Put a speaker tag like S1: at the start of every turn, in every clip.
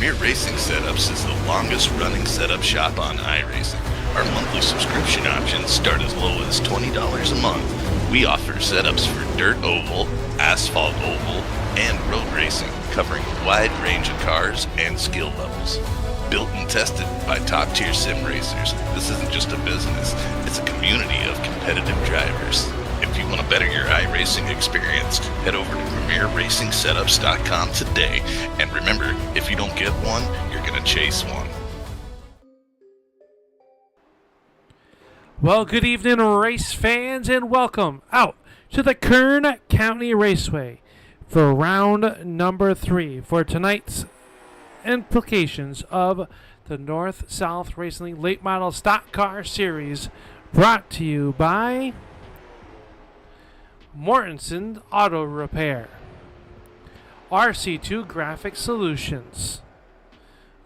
S1: Premier Racing Setups is the longest running setup shop on iRacing. Our monthly subscription options start as low as $20 a month. We offer setups for dirt oval, asphalt oval, and road racing, covering a wide range of cars and skill levels. Built and tested by top-tier sim racers, this isn't just a business, it's a community of competitive drivers. If you want to better your iRacing experience, head over to PremierRacingSetups.com today. And remember, if you don't get one, you're going to chase one.
S2: Well, good evening, race fans, and welcome out to the Kern County Raceway for round number 3 for tonight's implications of the North-South Racing League Late Model Stock Car Series, brought to you by Mortensen Auto Repair, RC2 Graphic Solutions,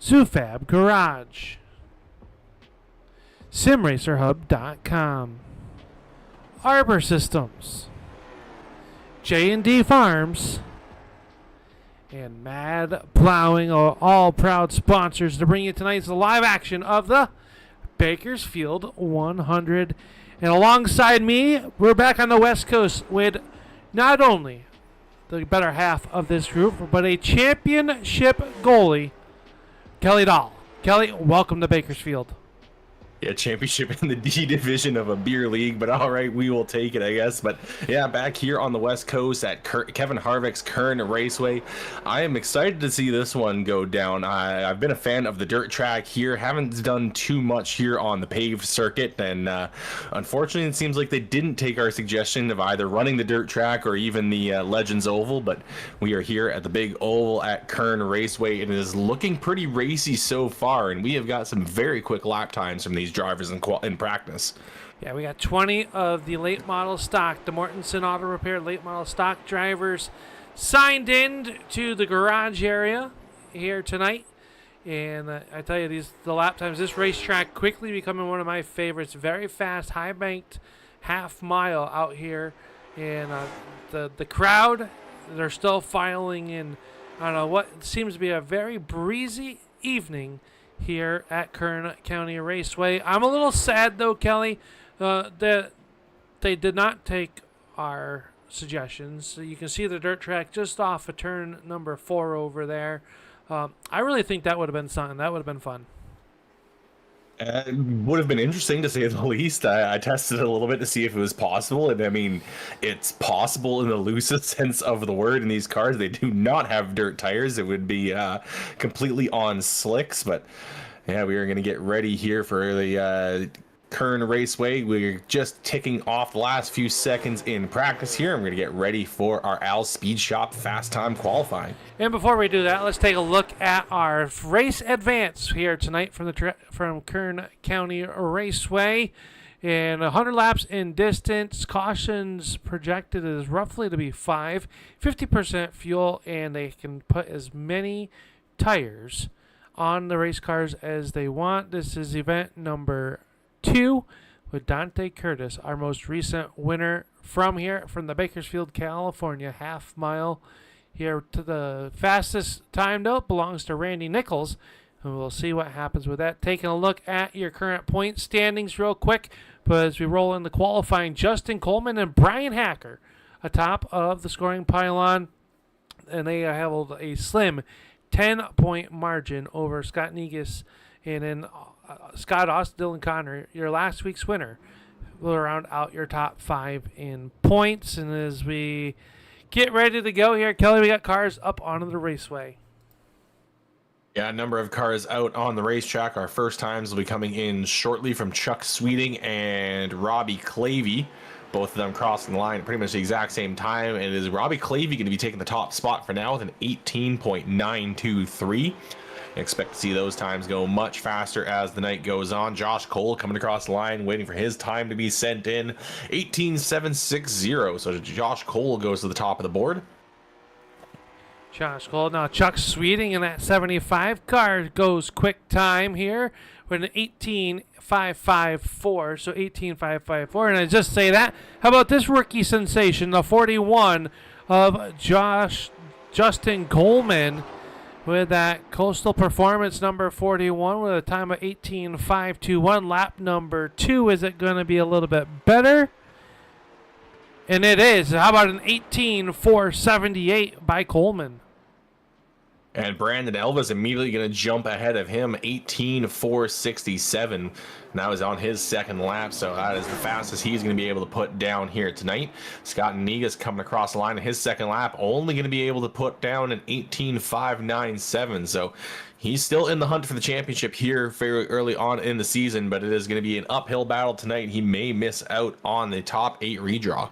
S2: Zufab Garage, SimRacerHub.com, Arbor Systems, J&D Farms, and Mad Plowing are all proud sponsors to bring you tonight's live action of the Bakersfield 100. And alongside me, we're back on the West Coast with not only the better half of this group, but a championship goalie, Kelly Dahl. Kelly, welcome to Bakersfield.
S3: Yeah, championship in the D division of a beer league, but all right, we will take it, I guess. But yeah, back here on the West Coast at Kevin Harvick's Kern Raceway. I am excited to see this one go down. I've been a fan of the dirt track here, haven't done too much here on the paved circuit, and unfortunately, it seems like they didn't take our suggestion of either running the dirt track or even the Legends Oval, but we are here at the big oval at Kern Raceway, and it is looking pretty racy so far, and we have got some very quick lap times from these drivers in practice.
S2: Yeah, we got 20 of the late model stock, the Mortensen Auto Repair late model stock drivers signed in to the garage area here tonight. And I tell you, the lap times, this racetrack quickly becoming one of my favorites. Very fast, high banked half mile out here. And the crowd, they're still filing in. I don't know, what seems to be a very breezy evening here at Kern County Raceway. I'm a little sad, though, Kelly, that they did not take our suggestions. So you can see the dirt track just off of turn number 4 over there. I really think that would have been something. That would have been fun.
S3: It would have been interesting, to say the least. I tested it a little bit to see if it was possible, and I mean, it's possible in the loosest sense of the word. In these cars, they do not have dirt tires. It would be completely on slicks, but yeah, we are going to get ready here for the Kern Raceway. We're just ticking off the last few seconds in practice here. I'm going to get ready for our Al Speed Shop Fast Time qualifying.
S2: And before we do that, let's take a look at our race advance here tonight from Kern County Raceway. And 100 laps in distance. Cautions projected is roughly to be 5, 50% fuel, and they can put as many tires on the race cars as they want. This is event number 2 with Dante Curtis, our most recent winner from the Bakersfield, California half mile here. To the fastest time, though, belongs to Randy Nichols, and we'll see what happens with that. Taking a look at your current point standings real quick, but as we roll in the qualifying, Justin Coleman and Bryan Hacker atop of the scoring pylon, and they have a slim 10-point margin over Scott Negus, and then Scott Austin, Dylan Connor, your last week's winner, will round out your top 5 in points. And as we get ready to go here, Kelly, we got cars up onto the raceway.
S3: Yeah, a number of cars out on the racetrack. Our first times will be coming in shortly from Chuck Sweeting and Robbie Clavey. Both of them crossing the line at pretty much the exact same time. And is Robbie Clavey going to be taking the top spot for now with an 18.923. Expect to see those times go much faster as the night goes on. Josh Cole coming across the line, waiting for his time to be sent in. 18.760. So Josh Cole goes to the top of the board.
S2: Josh Cole. Now Chuck Sweeting in that 75 car goes quick time here with an 18.554. So 18.554. And I just say that. How about this rookie sensation, the 41 of Justin Coleman, with that Coastal Performance number 41 with a time of 18.521. Lap number 2, is it going to be a little bit better? And it is. How about an 18.478 by Coleman?
S3: And Brandon Elva's immediately going to jump ahead of him, 18.467. And that was on his second lap, so that is the fastest he's going to be able to put down here tonight. Scott Niga's coming across the line in his second lap, only going to be able to put down an 18.597. So he's still in the hunt for the championship here very early on in the season, but it is going to be an uphill battle tonight. He may miss out on the top 8 redraw.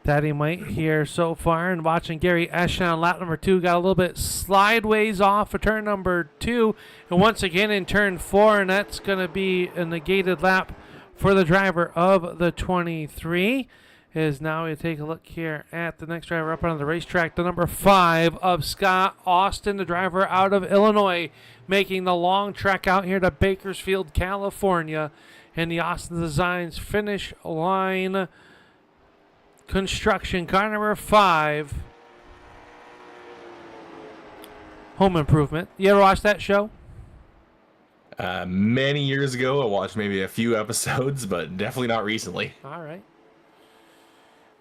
S2: That he might here so far. And watching Gary Eschen on lap number 2 got a little bit slideways off of turn number 2. And once again in turn 4, and that's going to be a negated lap for the driver of the 23. Is now we take a look here at the next driver up on the racetrack, the number 5 of Scott Austin, the driver out of Illinois, making the long trek out here to Bakersfield, California. And the Austin Designs finish line construction car number 5, Home Improvement. You ever watch that show?
S3: Many years ago. I watched maybe a few episodes, but definitely not recently.
S2: All right.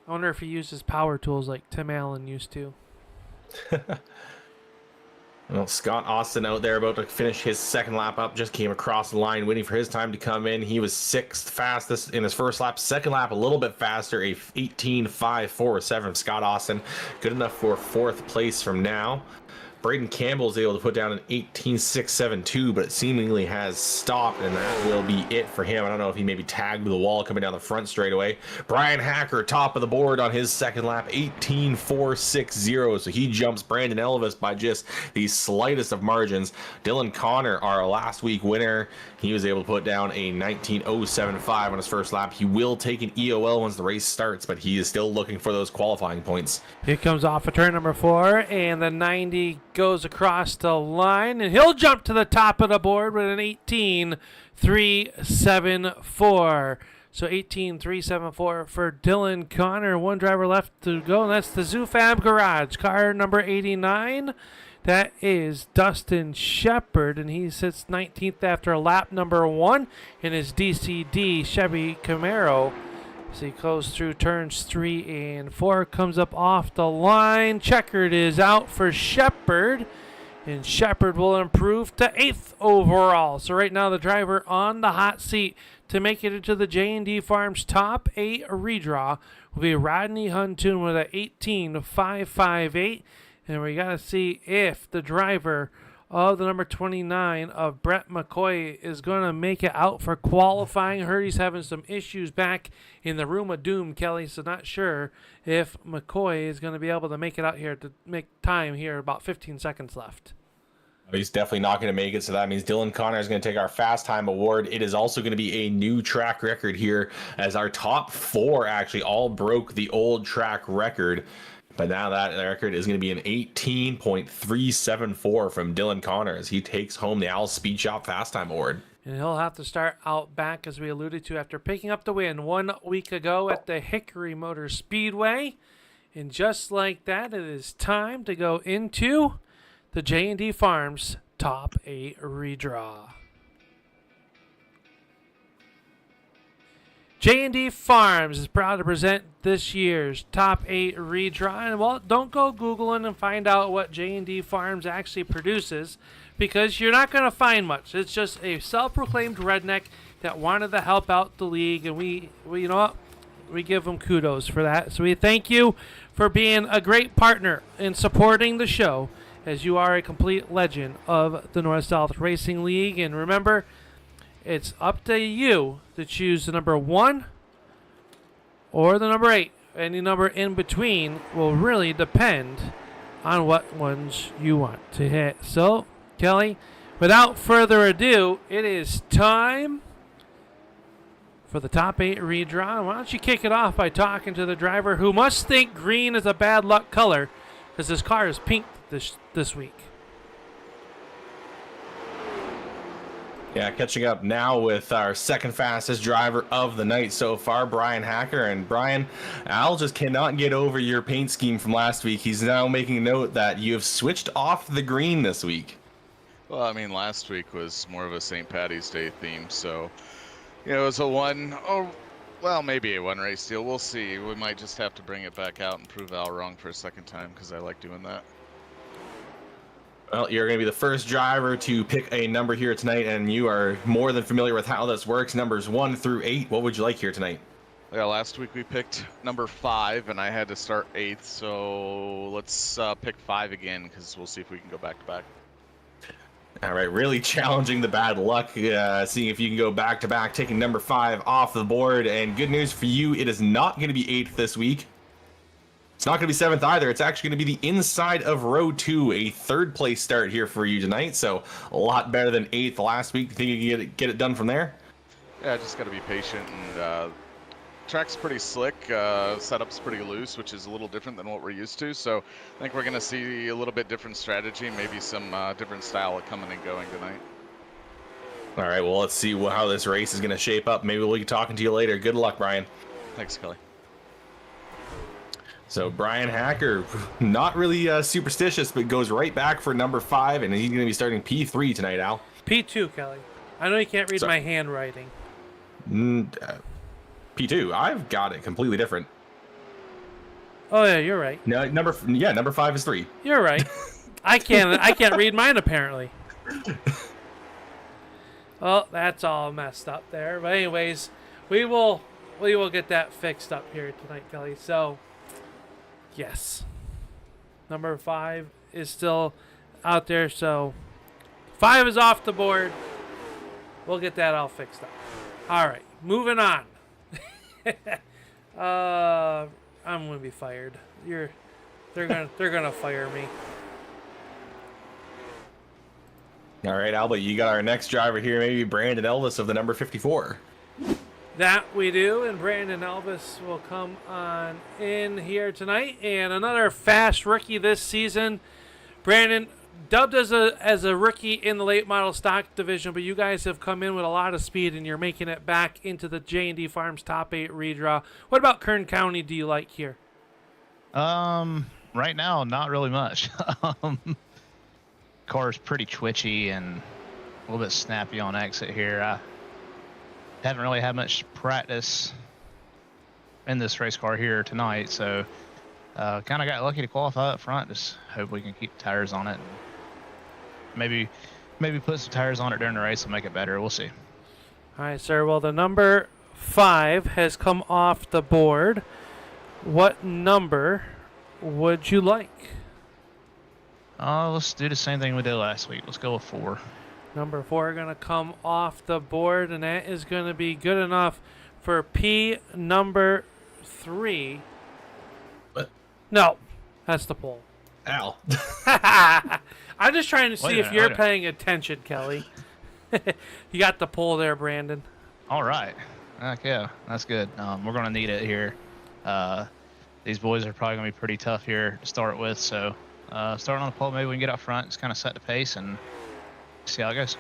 S2: I wonder if he uses power tools like Tim Allen used to.
S3: Well, Scott Austin out there about to finish his second lap up, just came across the line waiting for his time to come in. He was 6th fastest in his first lap. Second lap a little bit faster, a 18.547 Scott Austin. Good enough for 4th place from now. Braden Campbell is able to put down an 18.672, but it seemingly has stopped, and that will be it for him. I don't know if he maybe tagged the wall coming down the front straightaway. Bryan Hacker, top of the board on his second lap, 18.460, so he jumps Brandon Elvis by just the slightest of margins. Dylan Connor, our last week winner, he was able to put down a 19.075 on his first lap. He will take an EOL once the race starts, but he is still looking for those qualifying points.
S2: Here comes off of turn number 4, and the 90 goes across the line, and he'll jump to the top of the board with an 18.374. So 18.374 for Dylan Connor. One driver left to go, and that's the Zufab Garage, car number 89. That is Dustin Shepard, and he sits 19th after lap number 1 in his DCD Chevy Camaro. So he goes through turns 3 and 4, comes up off the line. Checkered is out for Shepard, and Shepard will improve to 8th overall. So right now the driver on the hot seat to make it into the J&D Farms top 8 redraw will be Rodney Huntoon with an 18.558. And we got to see if the driver of the number 29 of Brett McCoy is going to make it out for qualifying. Heard he's having some issues back in the room of doom, Kelly, so not sure if McCoy is going to be able to make it out here to make time here. About 15 seconds left.
S3: He's definitely not going to make it, so that means Dylan Connor is going to take our fast time award. It is also going to be a new track record here, as our top 4 actually all broke the old track record. But now that record is going to be an 18.374 from Dylan Connor as he takes home the Al Speed Shop Fast Time Award.
S2: And he'll have to start out back, as we alluded to, after picking up the win 1 week ago at the Hickory Motor Speedway. And just like that, it is time to go into the J&D Farms Top 8 redraw. J&D Farms is proud to present this year's Top 8 redraw. And, well, don't go Googling and find out what J&D Farms actually produces, because you're not going to find much. It's just a self-proclaimed redneck that wanted to help out the league, and we you know what? We give them kudos for that. So we thank you for being a great partner in supporting the show, as you are a complete legend of the North-South Racing League. And remember, it's up to you to choose the number 1 or the number 8. Any number in between will really depend on what ones you want to hit. So, Kelly, without further ado, it is time for the Top 8 redraw. Why don't you kick it off by talking to the driver who must think green is a bad luck color, because his car is pink this week.
S3: Yeah, catching up now with our second fastest driver of the night so far, Bryan Hacker. And Brian, Al just cannot get over your paint scheme from last week. He's now making note that you have switched off the green this week.
S4: Well, I mean, last week was more of a St. Patty's Day theme, so it was maybe a one race deal. We'll see. We might just have to bring it back out and prove Al wrong for a second time because I like doing that.
S3: Well, you're going to be the first driver to pick a number here tonight, and you are more than familiar with how this works. Numbers 1 through 8. What would you like here tonight?
S4: Yeah, last week we picked number 5, and I had to start 8th, so let's pick 5 again because we'll see if we can go back to back.
S3: All right, really challenging the bad luck, seeing if you can go back to back, taking number 5 off the board. And good news for you, it is not going to be 8th this week. It's not going to be 7th either. It's actually going to be the inside of row 2, a 3rd place start here for you tonight. So a lot better than 8th last week. Think you can get it done from there?
S4: Yeah, just got to be patient. And track's pretty slick. Setup's pretty loose, which is a little different than what we're used to. So I think we're going to see a little bit different strategy, maybe some different style of coming and going tonight.
S3: All right, well, let's see how this race is going to shape up. Maybe we'll be talking to you later. Good luck, Brian.
S4: Thanks, Kelly.
S3: So Bryan Hacker, not really superstitious, but goes right back for number 5, and he's going to be starting P3 tonight, Al.
S2: P2, Kelly. I know you can't read my handwriting.
S3: P2. I've got it completely different.
S2: Oh yeah, you're right.
S3: No, number 5 is 3.
S2: You're right. I can't read mine apparently. Well, that's all messed up there. But anyways, we will get that fixed up here tonight, Kelly. So yes, number 5 is still out there. So 5 is off the board. We'll get that all fixed up. All right, moving on. I'm gonna be fired. They're gonna fire me.
S3: All right, Albert, you got our next driver here, maybe Brandon Elvis of the number 54.
S2: That we do, and Brandon Elvis will come on in here tonight. And another fast rookie this season. Brandon, dubbed as a rookie in the late model stock division, but you guys have come in with a lot of speed, and you're making it back into the J&D Farms Top 8 redraw. What about Kern County do you like here?
S5: Right now, not really much. Car's pretty twitchy and a little bit snappy on exit here. I haven't really had much practice in this race car here tonight, so kind of got lucky to qualify up front. Just hope we can keep tires on it. And maybe put some tires on it during the race and make it better. We'll see.
S2: All right, sir. Well, the number 5 has come off the board. What number would you like?
S5: Let's do the same thing we did last week. Let's go with 4.
S2: Number 4 going to come off the board, and that is going to be good enough for P number 3.
S3: What?
S2: No, that's the pole.
S3: Al.
S2: I'm just trying to see if you're
S5: wait a-
S2: paying attention, Kelly. You got the pole there, Brandon.
S5: All right. Okay, that's good. We're going to need it here. These boys are probably going to be pretty tough here to start with, so starting on the pole, maybe we can get up front, just kind of set the pace and see how it goes.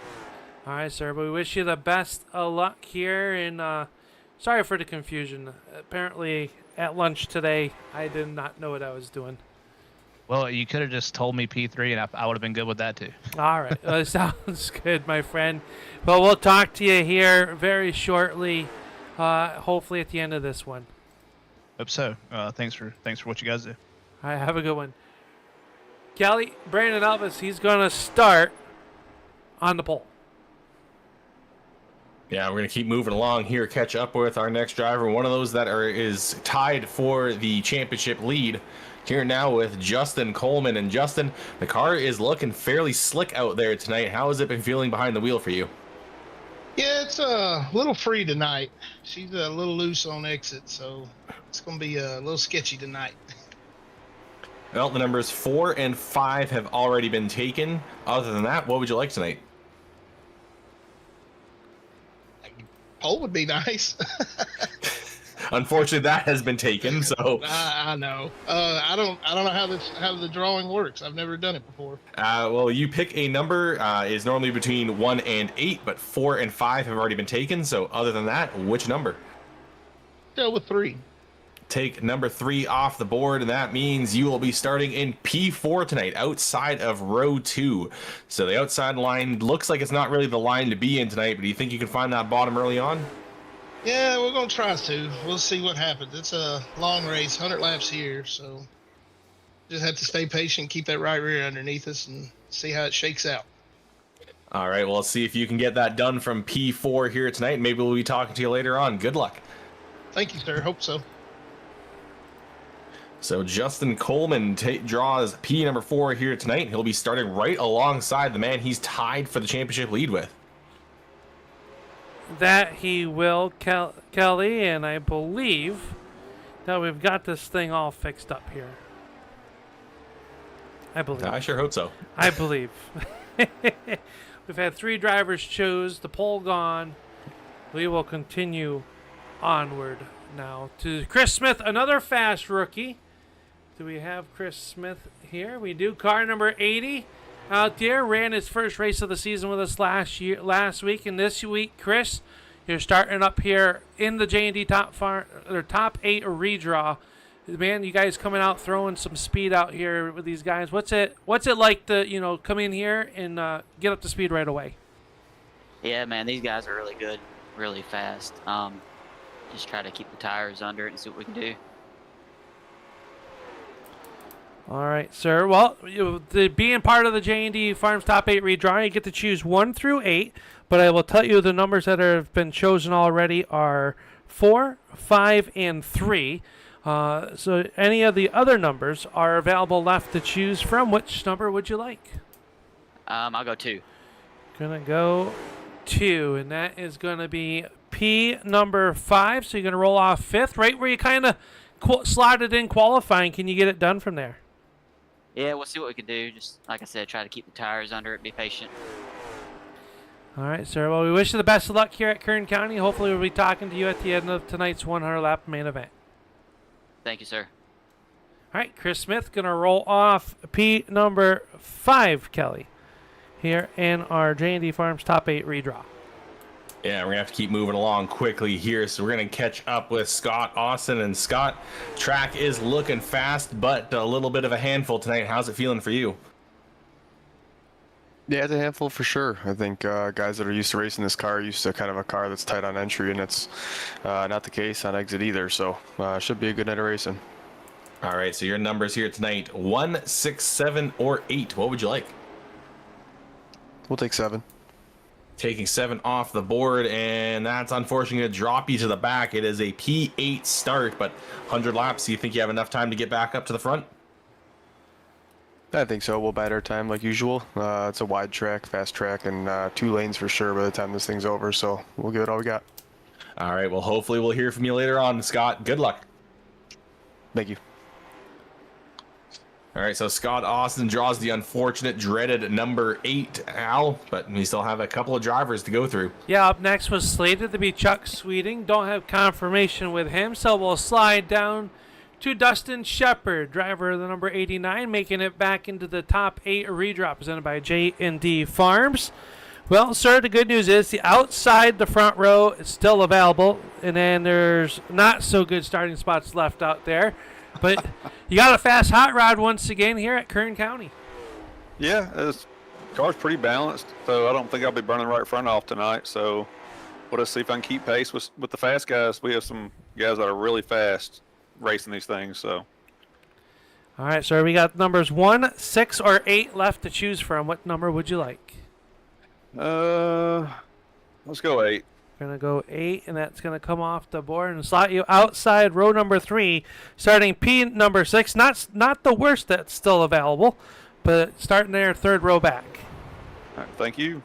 S2: All right, sir. But we wish you the best of luck here, and sorry for the confusion. Apparently, at lunch today, I did not know what I was doing.
S5: Well, you could have just told me P3, and I would have been good with that too.
S2: All right. Sounds good, my friend. Well, we'll talk to you here very shortly, hopefully at the end of this one.
S5: Hope so. Thanks for what you guys do.
S2: All right, have a good one. Kelly, Brandon Elvis, he's going to start on the pole.
S3: Yeah, we're going to keep moving along here, catch up with our next driver. One of those that is tied for the championship lead. Here now with Justin Coleman. And Justin, the car is looking fairly slick out there tonight. How has it been feeling behind the wheel for you?
S6: Yeah, it's a little free tonight. She's a little loose on exit, so it's going to be a little sketchy tonight.
S3: Well, the numbers 4 and 5 have already been taken. Other than that, what would you like tonight?
S6: Pole would be nice.
S3: Unfortunately, that has been taken. So
S6: I know. I don't know how the drawing works. I've never done it before.
S3: well, you pick a number. Is normally between 1 and 8, but 4 and 5 have already been taken. So other than that, which number?
S6: Go with 3.
S3: Take number 3 off the board, and that means you will be starting in P4 tonight, outside of row 2. So the outside line looks like it's not really the line to be in tonight, but do you think you can find that bottom early on?
S6: Yeah, we're gonna try to. We'll see what happens. It's a long race, 100 laps here, so just have to stay patient, keep that right rear underneath us, and see how it shakes out.
S3: All right, well, let's see if you can get that done from P4 here tonight. Maybe we'll be talking to you later on. Good luck.
S6: Thank you, sir. Hope so.
S3: So Justin Coleman draws P number 4 here tonight. He'll be starting right alongside the man he's tied for the championship lead with.
S2: That he will, Kelly, and I believe that we've got this thing all fixed up here. I believe.
S3: I sure hope so.
S2: I believe. We've had 3 drivers choose, the poll gone. We will continue onward now to Chris Smith, another fast rookie. Do we have Chris Smith here? We do. Car number 80 out there. Ran his first race of the season with us last week. And this week, Chris, you're starting up here in the J&D top 8 redraw. Man, you guys coming out throwing some speed out here with these guys. What's it like to come in here and get up to speed right away?
S7: Yeah, man, these guys are really good, really fast. Just try to keep the tires under it and see what we can do.
S2: All right, sir. Well, being part of the J&D Farms Top 8 redraw, you get to choose 1 through 8, but I will tell you the numbers that have been chosen already are 4, 5, and 3. So any of the other numbers are available left to choose from. Which number would you like?
S7: I'll go 2.
S2: Gonna go 2, and that is gonna be P number 5. So you're gonna roll off 5th, right where you kind of slotted in qualifying. Can you get it done from there?
S7: Yeah, we'll see what we can do. Just like I said, try to keep the tires under it, be patient.
S2: All right, sir. Well, we wish you the best of luck here at Kern County. Hopefully we'll be talking to you at the end of tonight's 100-lap main event.
S7: Thank you, sir.
S2: All right, Chris Smith going to roll off P number 5, Kelly, here in our J&D Farms Top 8 redraw.
S3: Yeah, we're going to have to keep moving along quickly here, so we're going to catch up with Scott Austin. And Scott, track is looking fast, but a little bit of a handful tonight. How's it feeling for you?
S8: Yeah, it's a handful for sure. I think guys that are used to racing this car are used to kind of a car that's tight on entry, and it's not the case on exit either. So should be a good night of racing.
S3: All right, so your numbers here tonight, 1, 6, 7, or 8. What would you like?
S8: We'll take 7.
S3: Taking 7 off the board, and that's unfortunately going to drop you to the back. It is a P8 start, but 100 laps. Do you think you have enough time to get back up to the front?
S8: I think so. We'll bide our time like usual. It's a wide track, fast track, and 2 lanes for sure by the time this thing's over. So we'll give it all we got.
S3: All right, well, hopefully we'll hear from you later on, Scott. Good luck.
S8: Thank you.
S3: All right, so Scott Austin draws the unfortunate, dreaded number 8, Al, but we still have a couple of drivers to go through.
S2: Yeah, up next was slated to be Chuck Sweeting. Don't have confirmation with him, so we'll slide down to Dustin Shepard, driver of the number 89, making it back into the top 8 redraw presented by J&D Farms. Well, sir, the good news is the outside the front row is still available, and then there's not so good starting spots left out there. But you got a fast hot rod once again here at Kern County.
S9: Yeah, the car's pretty balanced, so I don't think I'll be burning right front off tonight. So we'll just see if I can keep pace with the fast guys. We have some guys that are really fast racing these things. So.
S2: All right, sir, we got numbers 1, 6, or 8 left to choose from. What number would you like?
S9: Let's go 8.
S2: We're going to go 8, and that's going to come off the board and slot you outside row number 3, starting P number 6. Not the worst that's still available, but starting there, 3rd row back.
S9: All right, thank you.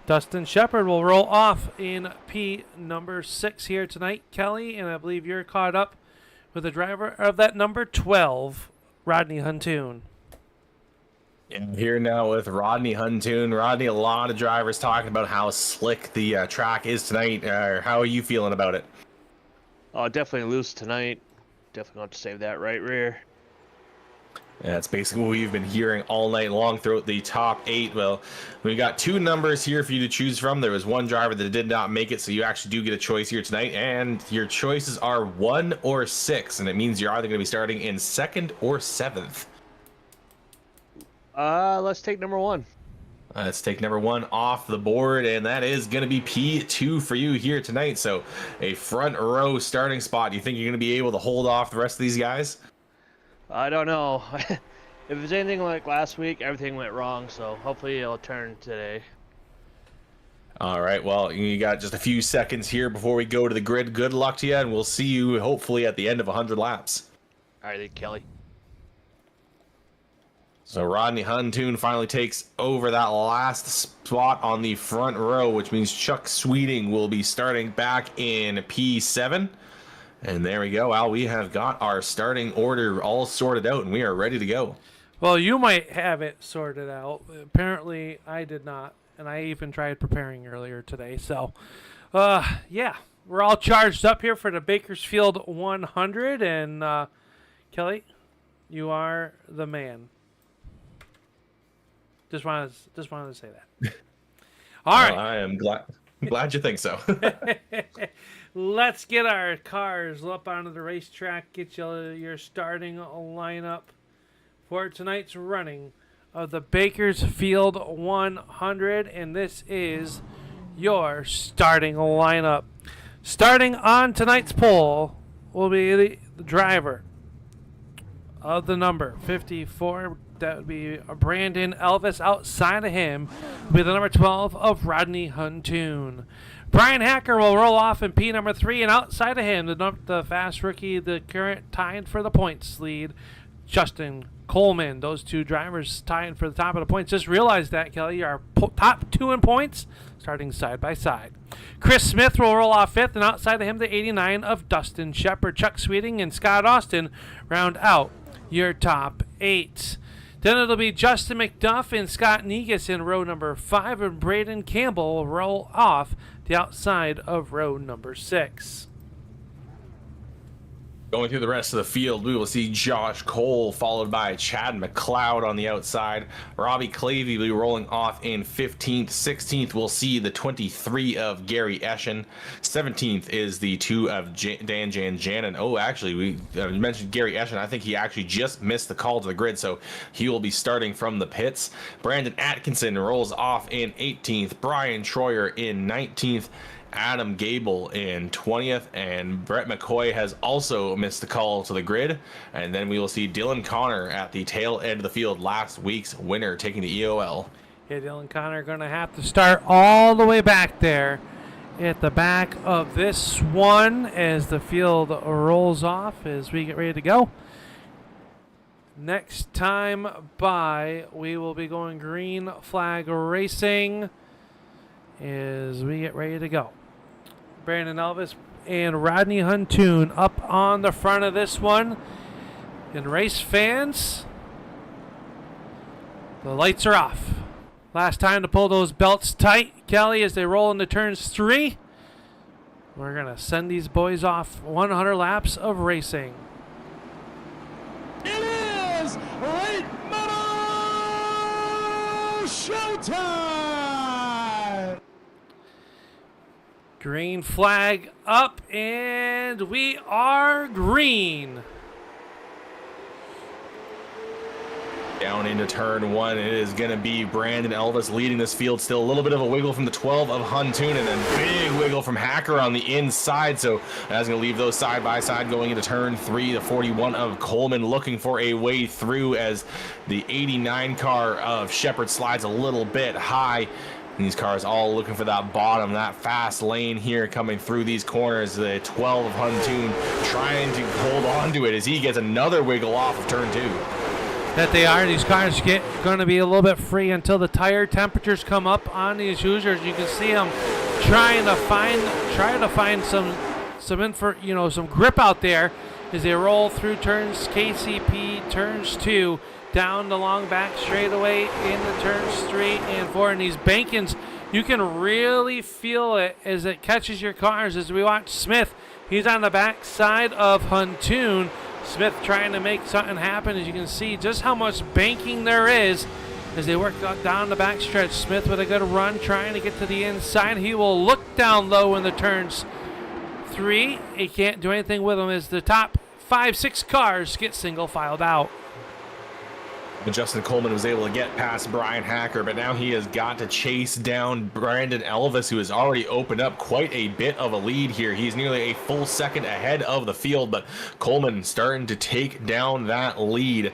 S2: Dustin Shepard will roll off in P number 6 here tonight, Kelly, and I believe you're caught up with the driver of that number 12, Rodney Huntoon.
S3: And here now with Rodney Huntoon. Rodney, a lot of drivers talking about how slick the track is tonight. How are you feeling about it?
S10: Definitely loose tonight. Definitely going to save that right rear.
S3: That's basically what we've been hearing all night long throughout the top 8. Well, we got 2 numbers here for you to choose from. There was one driver that did not make it, so you actually do get a choice here tonight. And your choices are 1 or 6, and it means you're either going to be starting in 2nd or 7th.
S10: Let's take number 1.
S3: Let's take number 1 off the board, and that is going to be P2 for you here tonight. So a front row starting spot. Do you think you're going to be able to hold off the rest of these guys?
S10: I don't know. If it's anything like last week, everything went wrong, so hopefully it'll turn today.
S3: All right, well, you got just a few seconds here before we go to the grid. Good luck to you, and we'll see you hopefully at the end of 100 laps.
S10: All right, thank you, Kelly.
S3: So Rodney Huntoon finally takes over that last spot on the front row, which means Chuck Sweeting will be starting back in P7. And there we go, Al. We have got our starting order all sorted out, and we are ready to go.
S2: Well, you might have it sorted out. Apparently, I did not, and I even tried preparing earlier today. So, yeah, we're all charged up here for the Bakersfield 100, and Kelly, you are the man. Just wanted to say that. All right.
S3: I am glad you think so.
S2: Let's get our cars up onto the racetrack, get you your starting lineup for tonight's running of the Bakersfield 100, and this is your starting lineup. Starting on tonight's pole will be the driver of the number 54. That would be Brandon Elvis. Outside of him will be the number 12 of Rodney Huntoon. Bryan Hacker will roll off in P number 3, and outside of him, the fast rookie, the current tied for the points lead, Justin Coleman. Those 2 drivers tied for the top of the points. Just realize that, Kelly, our top 2 in points, starting side by side. Chris Smith will roll off 5th, and outside of him, the 89 of Dustin Shepard. Chuck Sweeting and Scott Austin round out your top 8. Then it'll be Justin McDuff and Scott Negus in row number 5, and Braden Campbell will roll off the outside of row number 6.
S3: Going through the rest of the field, we will see Josh Cole followed by Chad McLeod on the outside. Robbie Clavey will be rolling off in 15th. 16th, we'll see the 23 of Gary Eschen. 17th is the 2 of Dan Janjanin. Oh, actually, we mentioned Gary Eschen. I think he actually just missed the call to the grid, so he will be starting from the pits. Brandon Atkinson rolls off in 18th. Brian Troyer in 19th. Adam Gable in 20th, and Brett McCoy has also missed the call to the grid. And then we will see Dylan Connor at the tail end of the field, last week's winner, taking the EOL.
S2: Yeah, Dylan Connor going to have to start all the way back there at the back of this one as the field rolls off as we get ready to go. Next time by, we will be going green flag racing as we get ready to go. Brandon Elvis and Rodney Huntoon up on the front of this one. And race fans, the lights are off. Last time to pull those belts tight, Kelly, as they roll into turns 3. We're going to send these boys off 100 laps of racing.
S11: It is late medal showtime!
S2: Green flag up, and we are green.
S3: Down into turn 1, it is going to be Brandon Elvis leading this field. Still a little bit of a wiggle from the 12 of Huntoon, and then big wiggle from Hacker on the inside. So that's going to leave those side by side going into turn 3. The 41 of Coleman looking for a way through as the 89 car of Shepard slides a little bit high. These cars all looking for that bottom, that fast lane here coming through these corners. The 12 of Huntoon trying to hold on to it as he gets another wiggle off of turn 2.
S2: That they are. These cars going to be a little bit free until the tire temperatures come up on these Hoosiers. You can see them trying to find some grip out there as they roll through turns KCP, turns 2. Down the long back straightaway into turns 3 and 4. And these bankings, you can really feel it as it catches your cars as we watch Smith He's on the back side of Huntoon. Smith trying to make something happen. As you can see just how much banking there is as they work down the backstretch. Smith with a good run trying to get to the inside. He will look down low in the turns 3. He can't do anything with him as the top 5-6 cars get single filed out.
S3: Justin Coleman was able to get past Bryan Hacker, but now he has got to chase down Brandon Elvis, who has already opened up quite a bit of a lead here. He's nearly a full second ahead of the field, but Coleman starting to take down that lead.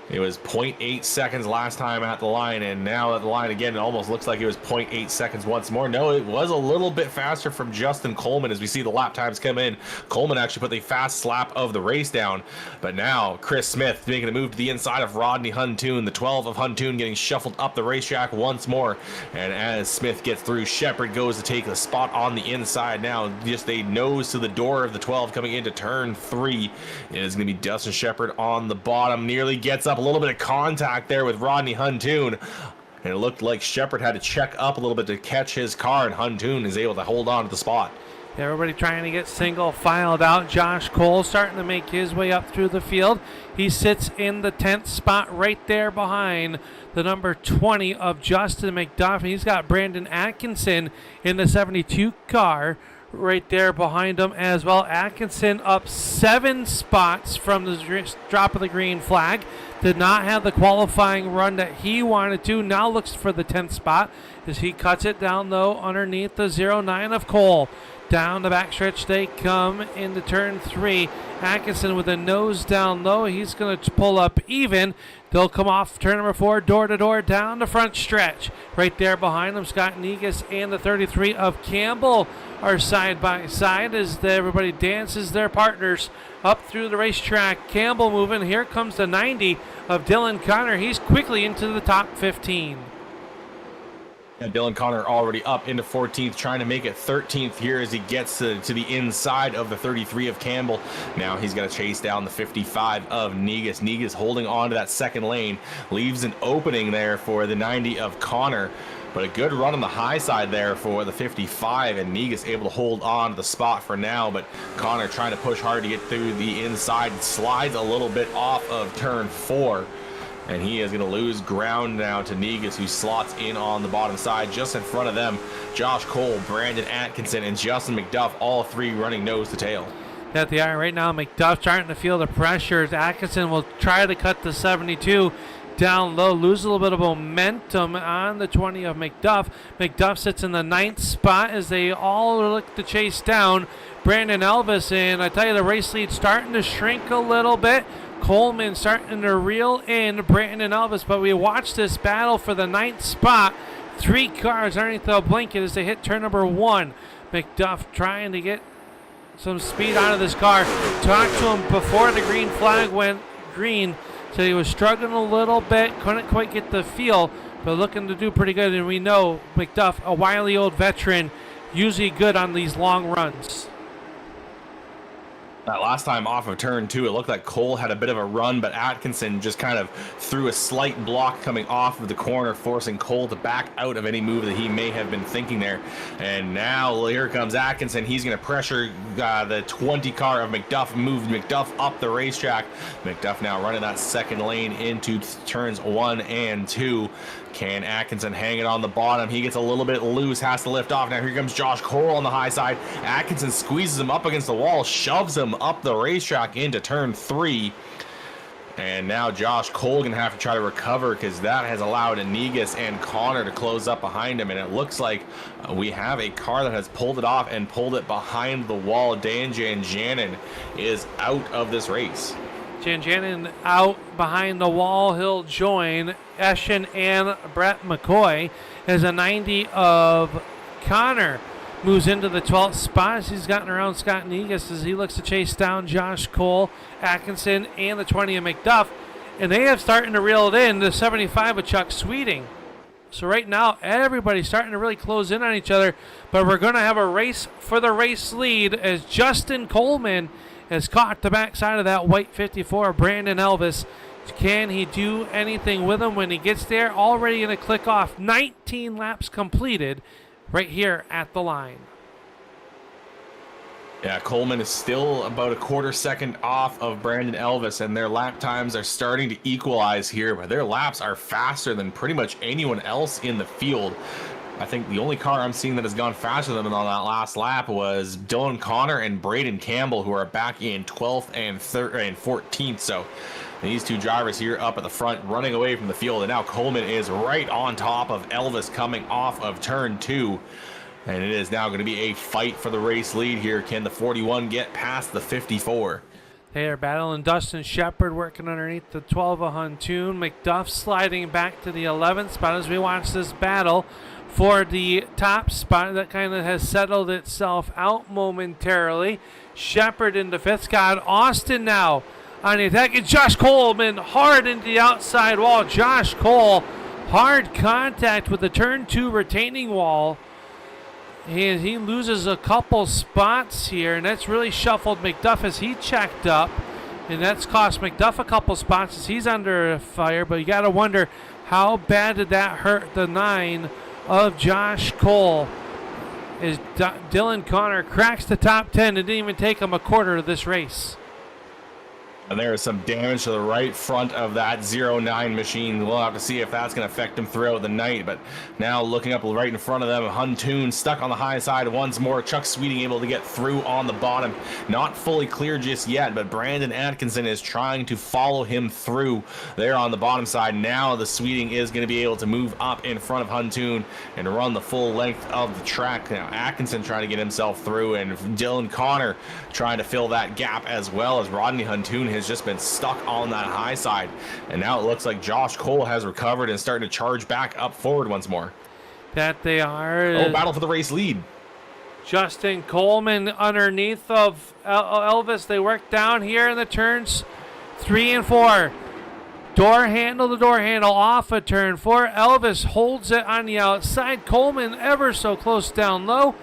S3: It was 0.8 seconds last time at the line, and now at the line again, it almost looks like it was 0.8 seconds once more. No, it was a little bit faster from Justin Coleman as we see the lap times come in. Coleman actually put the fast lap of the race down, but now Chris Smith making a move to the inside of Rodney Huntoon. The 12 of Huntoon getting shuffled up the racetrack once more, and as Smith gets through, Shepard goes to take the spot on the inside now. Just a nose to the door of the 12 coming into turn 3. It is going to be Dustin Shepard on the bottom, nearly gets up. A little bit of contact there with Rodney Huntoon, and it looked like Shepard had to check up a little bit to catch his car, and Huntoon is able to hold on to the spot.
S2: Everybody trying to get single filed out. Josh Cole starting to make his way up through the field. He sits in the 10th spot right there behind the number 20 of Justin McDuff. He's got Brandon Atkinson in the 72 car right there behind him as well. Atkinson up 7 spots from the drop of the green flag. Did not have the qualifying run that he wanted to. Now looks for the 10th spot as he cuts it down low underneath the 09 of Cole. Down the backstretch they come into turn 3. Atkinson with a nose down low. He's going to pull up even. They'll come off turn number 4, door to door, down the front stretch. Right there behind them, Scott Negus and the 33 of Campbell are side by side as everybody dances their partners up through the racetrack. Campbell moving. Here comes the 90 of Dylan Connor. He's quickly into the top 15.
S3: And Dylan Connor already up into 14th, trying to make it 13th here as he gets to the inside of the 33 of Campbell. Now he's going to chase down the 55 of Negus. Negus holding on to that second lane, leaves an opening there for the 90 of Connor. But a good run on the high side there for the 55, and Negus able to hold on to the spot for now. But Connor trying to push hard to get through the inside, slides a little bit off of turn 4. And he is going to lose ground now to Negus, who slots in on the bottom side. Just in front of them, Josh Cole, Brandon Atkinson, and Justin McDuff, all 3 running nose to tail.
S2: At the iron right now, McDuff starting to feel the pressures. Atkinson will try to cut the 72 down low, lose a little bit of momentum on the 20 of McDuff. McDuff sits in the 9th spot as they all look to chase down Brandon Elvis. And I tell you, the race lead starting to shrink a little bit. Coleman starting to reel in Brandon Elvis, but we watch this battle for the 9th spot. 3 cars underneath the blanket as they hit turn number 1. McDuff trying to get some speed out of this car. Talked to him before the green flag went green, so he was struggling a little bit, couldn't quite get the feel, but looking to do pretty good. And we know McDuff, a wily old veteran, usually good on these long runs.
S3: Last time off of turn 2, it looked like Cole had a bit of a run, but Atkinson just kind of threw a slight block coming off of the corner, forcing Cole to back out of any move that he may have been thinking there. And now here comes Atkinson. He's going to pressure the 20 car of McDuff, move McDuff up the racetrack. McDuff now running that second lane into turns 1 and 2. Can Atkinson hang it on the bottom? He gets a little bit loose, has to lift off. Now here comes Josh Cole on the high side. Atkinson squeezes him up against the wall, shoves him up the racetrack into turn 3. And now Josh Cole going to have to try to recover because that has allowed Negus and Connor to close up behind him. And it looks like we have a car that has pulled it off and pulled it behind the wall. Dan Janjanin is out of this race.
S2: Janjanin out behind the wall. He'll join Eshin and Brett McCoy as a 90 of Connor moves into the 12th spot as he's gotten around Scott Negus as he looks to chase down Josh Cole, Atkinson, and the 20 of McDuff. And they have starting to reel it in, the 75 of Chuck Sweeting. So right now, everybody's starting to really close in on each other. But we're going to have a race for the race lead as Justin Coleman has caught the backside of that white 54, Brandon Elvis. Can he do anything with him when he gets there? Already going to click off 19 laps completed right here at the line.
S3: Yeah, Coleman is still about a quarter second off of Brandon Elvis, and their lap times are starting to equalize here, but their laps are faster than pretty much anyone else in the field. I think the only car I'm seeing that has gone faster than them on that last lap was Dylan Connor and Braden Campbell, who are back in 12th and 14th. So these two drivers here up at the front running away from the field, and now Coleman is right on top of Elvis coming off of turn 2. And it is now going to be a fight for the race lead here. Can the 41 get past the 54?
S2: They are battling Dustin Shepard working underneath the 12 of Huntoon. McDuff sliding back to the 11th spot as we watch this battle for the top spot that kind of has settled itself out momentarily. Shepard into 5th. Scott Austin now on the attack. And Josh Coleman hard into the outside wall. Josh Cole, hard contact with the turn 2 retaining wall. And he loses a couple spots here, and that's really shuffled McDuff as he checked up. And that's cost McDuff a couple spots as he's under fire. But you got to wonder, how bad did that hurt the 9 of Josh Cole? As Dylan Connor cracks the top 10. It didn't even take him a quarter of this race.
S3: And there is some damage to the right front of that 09 machine. We'll have to see if that's going to affect him throughout the night. But now looking up right in front of them, Huntoon stuck on the high side once more. Chuck Sweeting able to get through on the bottom. Not fully clear just yet, but Brandon Atkinson is trying to follow him through there on the bottom side. Now the Sweeting is going to be able to move up in front of Huntoon and run the full length of the track. Now Atkinson trying to get himself through, and Dylan Connor trying to fill that gap as well, as Rodney Huntoon has just been stuck on that high side. And now it looks like Josh Cole has recovered and starting to charge back up forward once more.
S2: That they are.
S3: Oh, battle for the race lead.
S2: Justin Coleman underneath of Elvis. They work down here in the turns 3 and 4. Door handle to door handle off of turn 4. Elvis holds it on the outside. Coleman ever so close down low.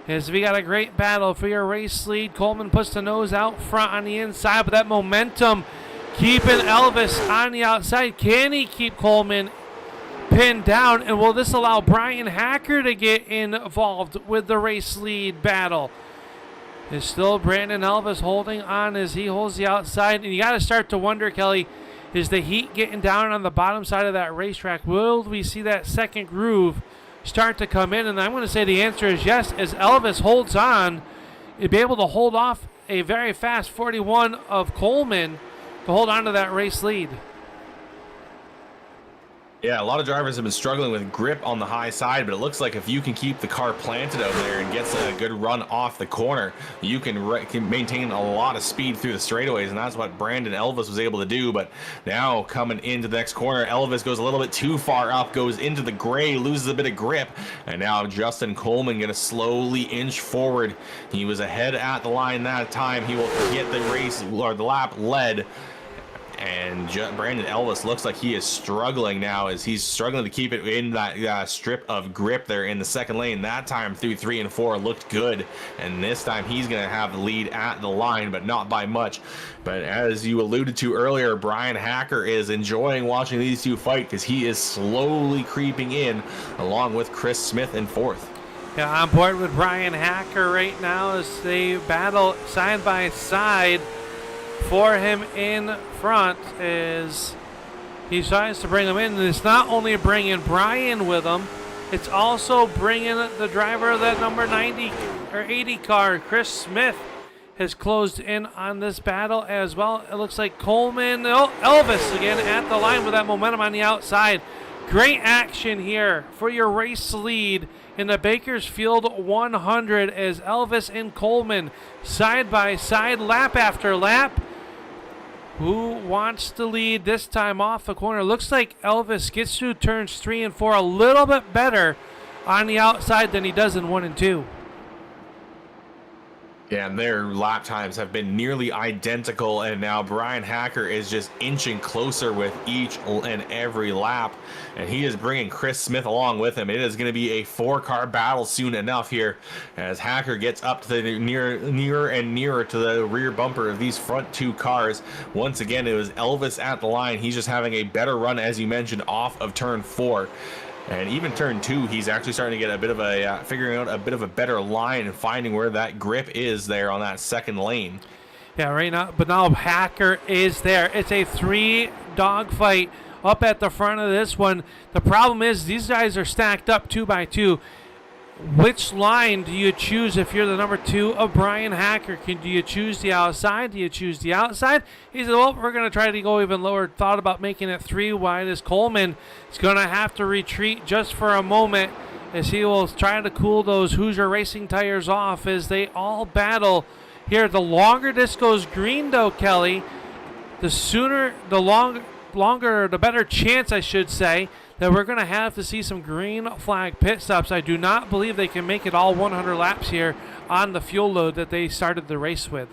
S2: As we got a great battle for your race lead. Coleman puts the nose out front on the inside, but that momentum keeping Elvis on the outside. Can he keep Coleman pinned down? And will this allow Bryan Hacker to get involved with the race lead battle? It's still Brandon Elvis holding on as he holds the outside. And you got to start to wonder, Kelly, is the heat getting down on the bottom side of that racetrack? Will we see that second groove start to come in? And I'm going to say the answer is yes, as Elvis holds on. He'll be able to hold off a very fast 41 of Coleman to hold on to that race lead.
S3: Yeah, a lot of drivers have been struggling with grip on the high side, but it looks like if you can keep the car planted out there and gets a good run off the corner, you can maintain a lot of speed through the straightaways, and that's what Brandon Elvis was able to do. But now coming into the next corner, Elvis goes a little bit too far up, goes into the gray, loses a bit of grip, and now Justin Coleman going to slowly inch forward. He was ahead at the line that time. He will get the race or the lap led. And Brandon Elvis looks like he is struggling now, as he's struggling to keep it in that strip of grip there in the second lane. That time through 3 and 4 looked good, and this time he's going to have the lead at the line, but not by much. But as you alluded to earlier, Bryan Hacker is enjoying watching these two fight, because he is slowly creeping in along with Chris Smith in 4th.
S2: Yeah, on board with Bryan Hacker right now as they battle side by side for him in front as he tries to bring him in. And it's not only bringing Bryan with him, it's also bringing the driver of that number 90 or 80 car. Chris Smith has closed in on this battle as well. It looks like Coleman, Elvis again at the line with that momentum on the outside. Great action here for your race lead in the Bakersfield 100 as Elvis and Coleman side by side, lap after lap. Who wants to lead this time off the corner? Looks like Elvis gets through turns 3 and 4 a little bit better on the outside than he does in 1 and 2.
S3: Yeah, and their lap times have been nearly identical, and now Bryan Hacker is just inching closer with each and every lap, and he is bringing Chris Smith along with him. It is going to be a 4-car battle soon enough here as Hacker gets up to the nearer and nearer to the rear bumper of these front 2 cars. Once again, it was Elvis at the line. He's just having a better run, as you mentioned, off of turn 4. And even turn 2, he's actually starting to get a bit of a, figuring out a bit of a better line and finding where that grip is there on that second lane.
S2: Yeah, right now, but now Hacker is there. It's a 3-dog fight up at the front of this one. The problem is these guys are stacked up 2 by 2. Which line do you choose if you're the number 2 of Bryan Hacker? Do you choose the outside? Do you choose the outside? He said, well, we're going to try to go even lower. Thought about making it 3 wide as Coleman is going to have to retreat just for a moment as he will try to cool those Hoosier Racing tires off as they all battle here. The longer this goes green, though, Kelly, the longer, the better chance, I should say, that we're going to have to see some green flag pit stops. I do not believe they can make it all 100 laps here on the fuel load that they started the race with.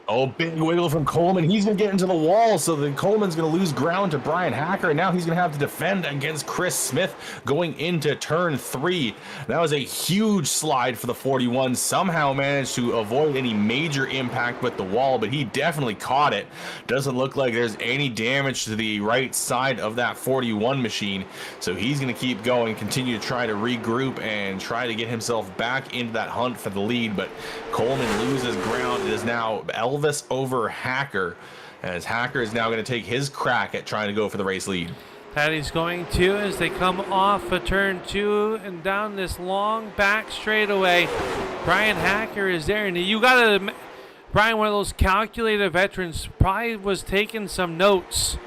S3: Oh, big wiggle from Coleman. He's going to get into the wall, so then Coleman's going to lose ground to Bryan Hacker, and now he's going to have to defend against Chris Smith going into turn 3. That was a huge slide for the 41. Somehow managed to avoid any major impact with the wall, but he definitely caught it. Doesn't look like there's any damage to the right side of that 41 machine, so he's going to keep going, continue to try to regroup and try to get himself back into that hunt for the lead, but Coleman loses ground. It is now Elvis over Hacker, as Hacker is now going to take his crack at trying to go for the race lead.
S2: That he's going to as they come off of turn 2 and down this long back straightaway. Bryan Hacker is there, and you got to, Bryan, one of those calculated veterans, probably was taking some notes.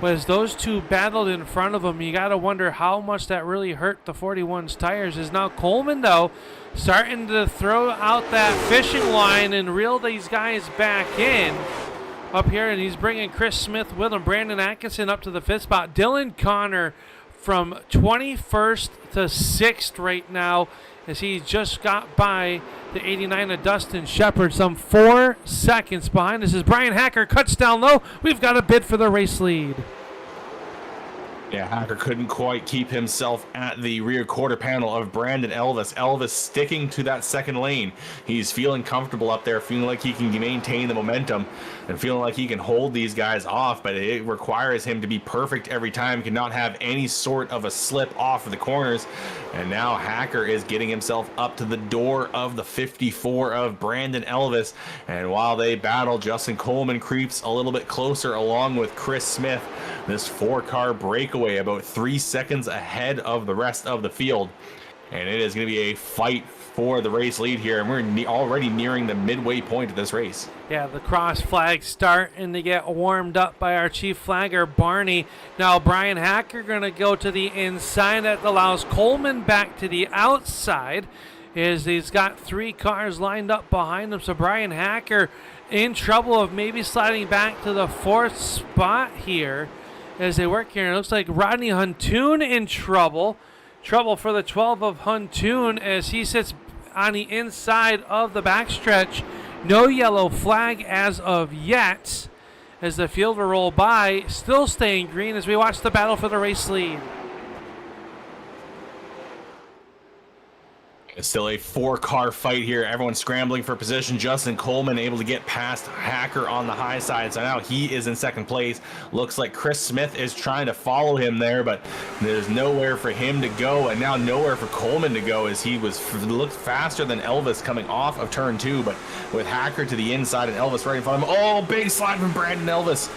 S2: Was those two battled in front of him, you got to wonder how much that really hurt the 41's tires. Is now Coleman, though, starting to throw out that fishing line and reel these guys back in up here, and he's bringing Chris Smith with him. Brandon Atkinson up to the 5th spot. Dylan Connor from 21st to 6th right now as he just got by the 89 of Dustin Shepard, some 4 seconds behind. This is Bryan Hacker, cuts down low. We've got a bid for the race lead.
S3: Yeah, Hacker couldn't quite keep himself at the rear quarter panel of Brandon Elvis. Elvis sticking to that second lane. He's feeling comfortable up there, feeling like he can maintain the momentum and feeling like he can hold these guys off, but it requires him to be perfect every time, cannot have any sort of a slip off of the corners. And now Hacker is getting himself up to the door of the 54 of Brandon Elvis. And while they battle, Justin Coleman creeps a little bit closer along with Chris Smith. This 4-car breakaway about 3 seconds ahead of the rest of the field. And it is going to be a fight for the race lead here, and we're already nearing the midway point of this race.
S2: Yeah, the cross flags start and they get warmed up by our chief flagger, Barney. Now Bryan Hacker going to go to the inside. That allows Coleman back to the outside as he's got 3 cars lined up behind him. So Bryan Hacker in trouble of maybe sliding back to the 4th spot here as they work here. It looks like Rodney Huntoon in trouble. Trouble for the 12 of Huntoon as he sits on the inside of the backstretch. No yellow flag as of yet as the field will roll by. Still staying green as we watch the battle for the race lead.
S3: It's still a 4-car fight here. Everyone scrambling for position. Justin Coleman able to get past Hacker on the high side. So now he is in 2nd place. Looks like Chris Smith is trying to follow him there, but there's nowhere for him to go, and now nowhere for Coleman to go as he looked faster than Elvis coming off of turn 2, but with Hacker to the inside and Elvis right in front of him. Oh, big slide from Brandon Elvis.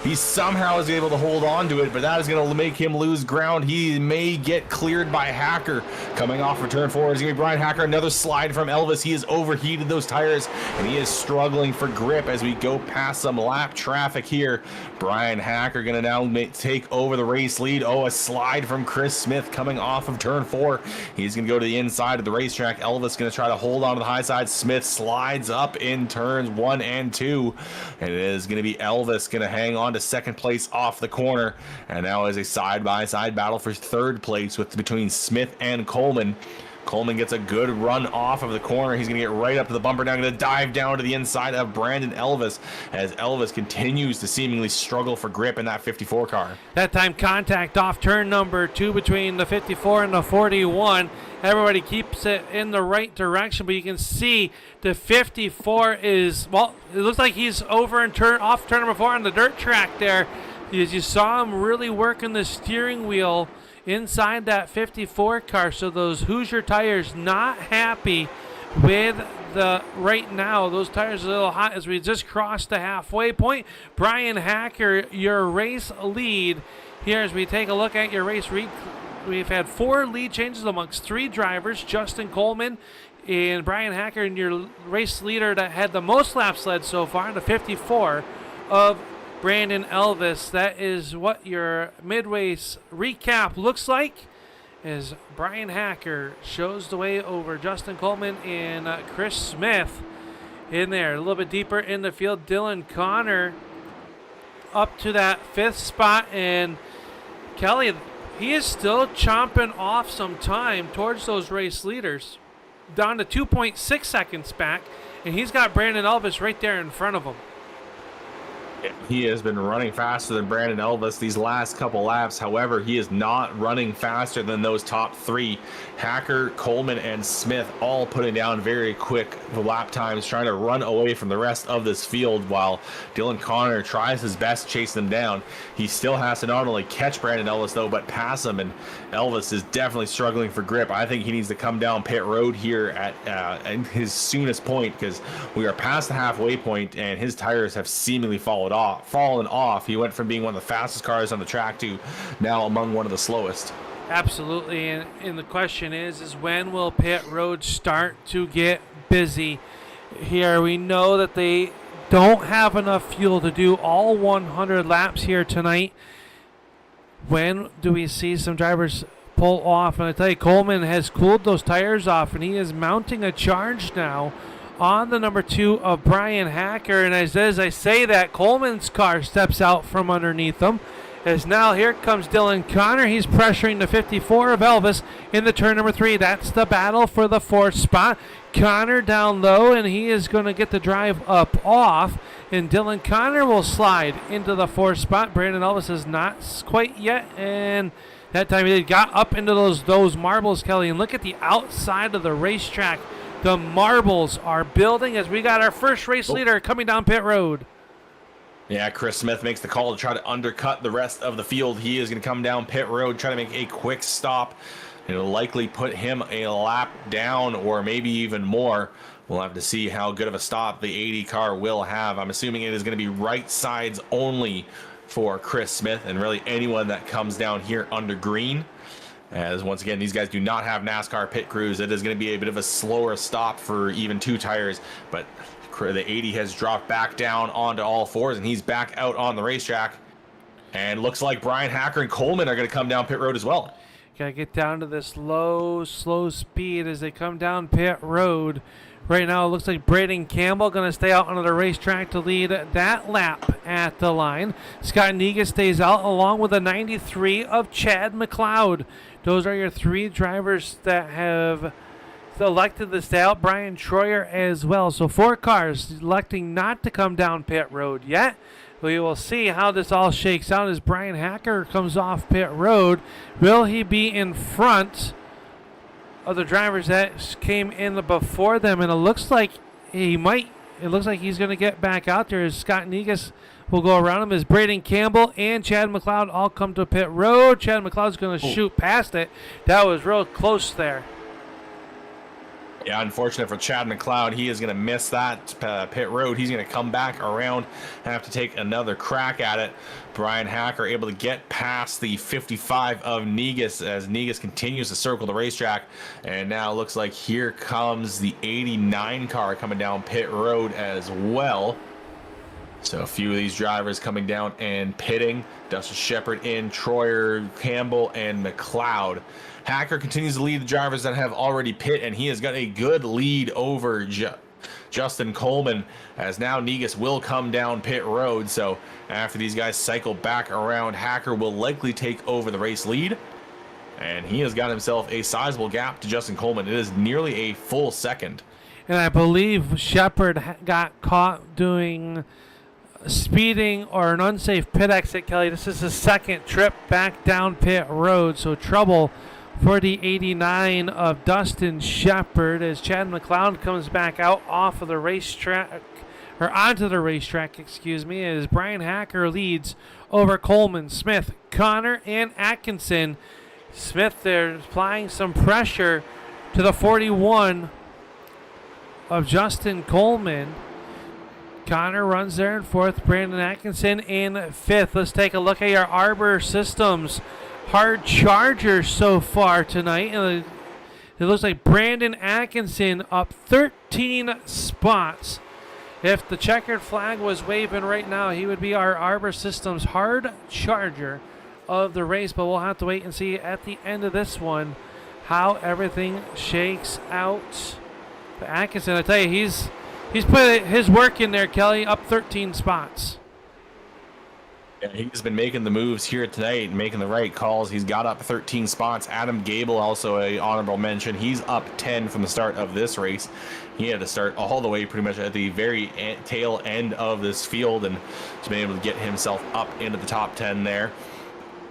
S3: He somehow is able to hold on to it, but that is going to make him lose ground. He may get cleared by Hacker. Coming off for turn 4 is going to be Bryan Hacker. Another slide from Elvis. He has overheated those tires, and he is struggling for grip as we go past some lap traffic here. Bryan Hacker going to now take over the race lead. Oh, a slide from Chris Smith coming off of turn 4. He's going to go to the inside of the racetrack. Elvis going to try to hold on to the high side. Smith slides up in turns 1 and 2, and it is going to be Elvis going to hang on to 2nd place off the corner, and now is a side-by-side battle for 3rd place between Smith and Coleman. Coleman gets a good run off of the corner. He's going to get right up to the bumper now, going to dive down to the inside of Brandon Elvis as Elvis continues to seemingly struggle for grip in that 54 car.
S2: That time contact off turn number 2 between the 54 and the 41. Everybody keeps it in the right direction, but you can see the 54 is, well, it looks like he's over and off turn number 4 on the dirt track there. As you saw him really working the steering wheel inside that 54 car. So those Hoosier tires not happy with the right now. Those tires are a little hot as we just crossed the halfway point. Bryan Hacker, your race lead here as we take a look at your race read. We've had 4 lead changes amongst 3 drivers. Justin Coleman and Bryan Hacker, and your race leader that had the most laps led so far, the 54 of Brandon Elvis. That is what your mid-race recap looks like as Bryan Hacker shows the way over Justin Coleman and Chris Smith in there. A little bit deeper in the field, Dylan Connor up to that 5th spot, and Kelly, he is still chomping off some time towards those race leaders, down to 2.6 seconds back, and he's got Brandon Elvis right there in front of him.
S3: He has been running faster than Brandon Elvis these last couple laps. However, he is not running faster than those top 3. Hacker, Coleman, and Smith all putting down very quick lap times, trying to run away from the rest of this field while Dylan Connor tries his best to chase them down. He still has to not only catch Brandon Elvis, though, but pass him, and Elvis is definitely struggling for grip. I think he needs to come down pit road here at his soonest point, because we are past the halfway point, and his tires have seemingly fallen off. He went from being one of the fastest cars on the track to now among one of the slowest.
S2: Absolutely, and the question is when will pit road start to get busy here? We know that they don't have enough fuel to do all 100 laps here tonight. When do we see some drivers pull off? And I tell you, Coleman has cooled those tires off, and he is mounting a charge now on the number 2 of Bryan Hacker. And as I say that, Coleman's car steps out from underneath him. As now here comes Dylan Connor. He's pressuring the 54 of Elvis in the turn number 3. That's the battle for the 4th spot. Connor down low, and he is going to get the drive up off. And Dylan Connor will slide into the 4th spot. Brandon Elvis is not quite yet. And that time he got up into those marbles, Kelly. And look at the outside of the racetrack. The marbles are building as we got our first race leader coming down pit road.
S3: Yeah, Chris Smith makes the call to try to undercut the rest of the field. He is going to come down pit road, try to make a quick stop. It'll likely put him a lap down or maybe even more. We'll have to see how good of a stop the 80 car will have. I'm assuming it is going to be right sides only for Chris Smith and really anyone that comes down here under green. As once again, these guys do not have NASCAR pit crews. It is going to be a bit of a slower stop for even 2 tires, but the 80 has dropped back down onto all 4s, and he's back out on the racetrack. And looks like Bryan Hacker and Coleman are going to come down pit road as well.
S2: Got to get down to this low, slow speed as they come down pit road. Right now, it looks like Braden Campbell going to stay out on the racetrack to lead that lap at the line. Scott Negus stays out along with the 93 of Chad McLeod. Those are your 3 drivers that have elected to stay out. Brian Troyer as well. So 4 cars electing not to come down pit road yet. We will see how this all shakes out as Bryan Hacker comes off pit road. Will he be in front of the drivers that came in before them? And it looks like he might. It looks like he's going to get back out there as Scott Negus will go around him as Braden Campbell and Chad McLeod all come to pit road. Chad McLeod's going to shoot past it. That was real close there.
S3: Yeah, unfortunate for Chad McLeod. He is going to miss that pit road. He's going to come back around and have to take another crack at it. Bryan Hacker able to get past the 55 of Negus as Negus continues to circle the racetrack. And now it looks like here comes the 89 car coming down pit road as well. So a few of these drivers coming down and pitting. Dustin Shepard in, Troyer, Campbell, and McLeod. Hacker continues to lead the drivers that have already pit, and he has got a good lead over Justin Coleman, as now Negus will come down pit road. So after these guys cycle back around, Hacker will likely take over the race lead, and he has got himself a sizable gap to Justin Coleman. It is nearly a full second.
S2: And I believe Shepard got caught doing speeding or an unsafe pit exit, Kelly. This is his 2nd trip back down pit road, so trouble for the 89 of Dustin Shepard as Chad McLeod comes back out off of the racetrack or onto the racetrack, excuse me, as Bryan Hacker leads over Coleman, Smith, Connor, and Atkinson. Smith there applying some pressure to the 41 of Justin Coleman. Connor runs there in fourth, Brandon Atkinson in fifth. Let's take a look at your Arbor Systems hard charger so far tonight. And it looks like Brandon Atkinson up 13 spots. If the checkered flag was waving right now, he would be our Arbor Systems hard charger of the race. But we'll have to wait and see at the end of this one how everything shakes out. But Atkinson, I tell you, he's put his work in there, Kelly, up 13 spots.
S3: Yeah, he's been making the moves here tonight, making the right calls. He's got up 13 spots. Adam Gable, also a honorable mention. He's up 10 from the start of this race. He had to start all the way pretty much at the very tail end of this field, and he's been able to get himself up into the top 10 there.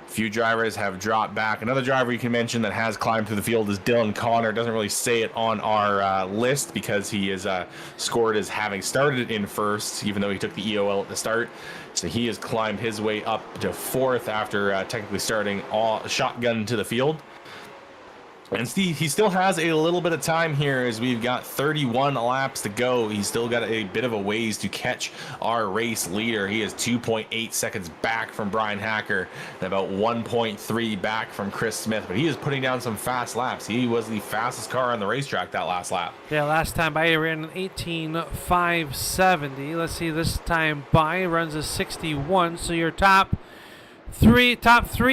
S3: Few drivers have dropped back. Another driver you can mention that has climbed through the field is Dylan Connor. Doesn't really say it on our list because he is scored as having started in first, even though he took the EOL at the start. So he has climbed his way up to fourth after technically starting shotgun to the field. And he still has a little bit of time here as we've got 31 laps to go. He's still got a bit of a ways to catch our race leader. He is 2.8 seconds back from Bryan Hacker and about 1.3 back from Chris Smith. But he is putting down some fast laps. He was the fastest car on the racetrack that last lap.
S2: Yeah, last time by he ran an 18.570. Let's see, this time by runs a 61. So your top three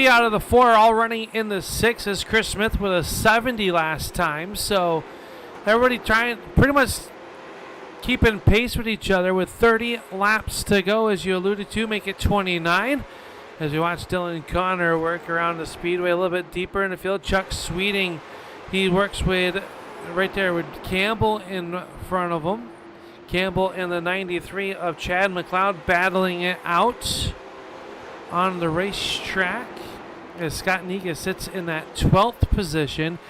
S2: out of the four are all running in the sixes. Chris Smith with a 70 last time. So everybody trying pretty much keeping pace with each other with 30 laps to go, as you alluded to, make it 29. As we watch Dylan Connor work around the speedway a little bit deeper in the field. Chuck Sweeting, he works with right there with Campbell in front of him. Campbell in the 93 of Chad McLeod battling it out on the racetrack as Scott Niga sits in that 12th position.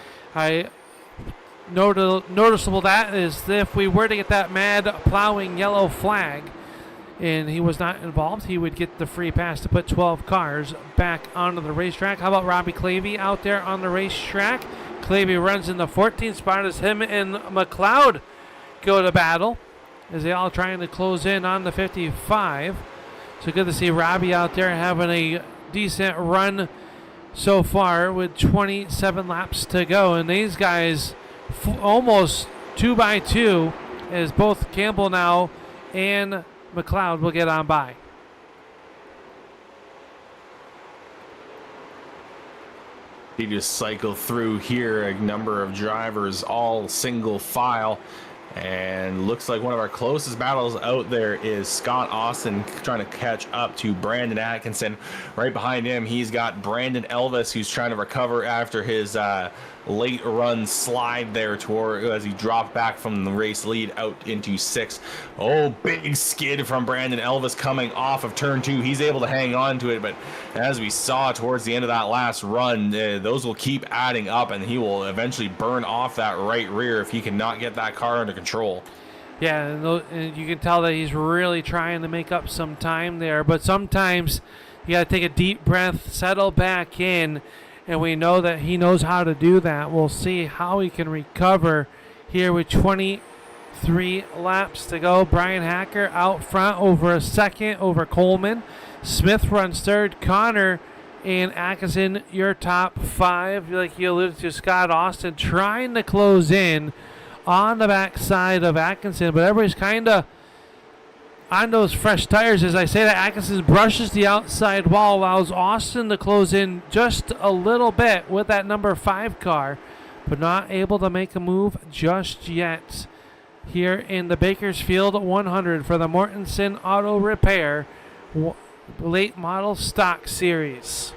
S2: Noticeable that is if we were to get that mad plowing yellow flag and he was not involved, he would get the free pass to put 12 cars back onto the racetrack. How about Robbie Clavey out there on the racetrack? Clavey runs in the 14th spot as him and McLeod go to battle as they all trying to close in on the 55. So good to see Robbie out there having a decent run so far with 27 laps to go. And these guys almost 2 by 2 as both Campbell now and McLeod will get on by.
S3: He just cycled through here a number of drivers, all single file. And looks like one of our closest battles out there is Scott Austin trying to catch up to Brandon Atkinson. Right behind him, he's got Brandon Elvis, who's trying to recover after his late run slide there toward as he dropped back from the race lead out into sixth. Oh, big skid from Brandon Elvis coming off of turn 2. He's able to hang on to it, but as we saw towards the end of that last run, those will keep adding up, and he will eventually burn off that right rear if he cannot get that car under control.
S2: Yeah, and you can tell that he's really trying to make up some time there, but sometimes you got to take a deep breath, settle back in, and we know that he knows how to do that. We'll see how he can recover here with 23 laps to go. Bryan Hacker out front over a second over Coleman. Smith runs third. Connor and Atkinson, your top 5. Like you alluded to, Scott Austin trying to close in on the backside of Atkinson, but everybody's kind of on those fresh tires. As I say that, Atkinson brushes the outside wall, allows Austin to close in just a little bit with that number 5 car, but not able to make a move just yet here in the Bakersfield 100 for the Mortensen Auto Repair late model stock series.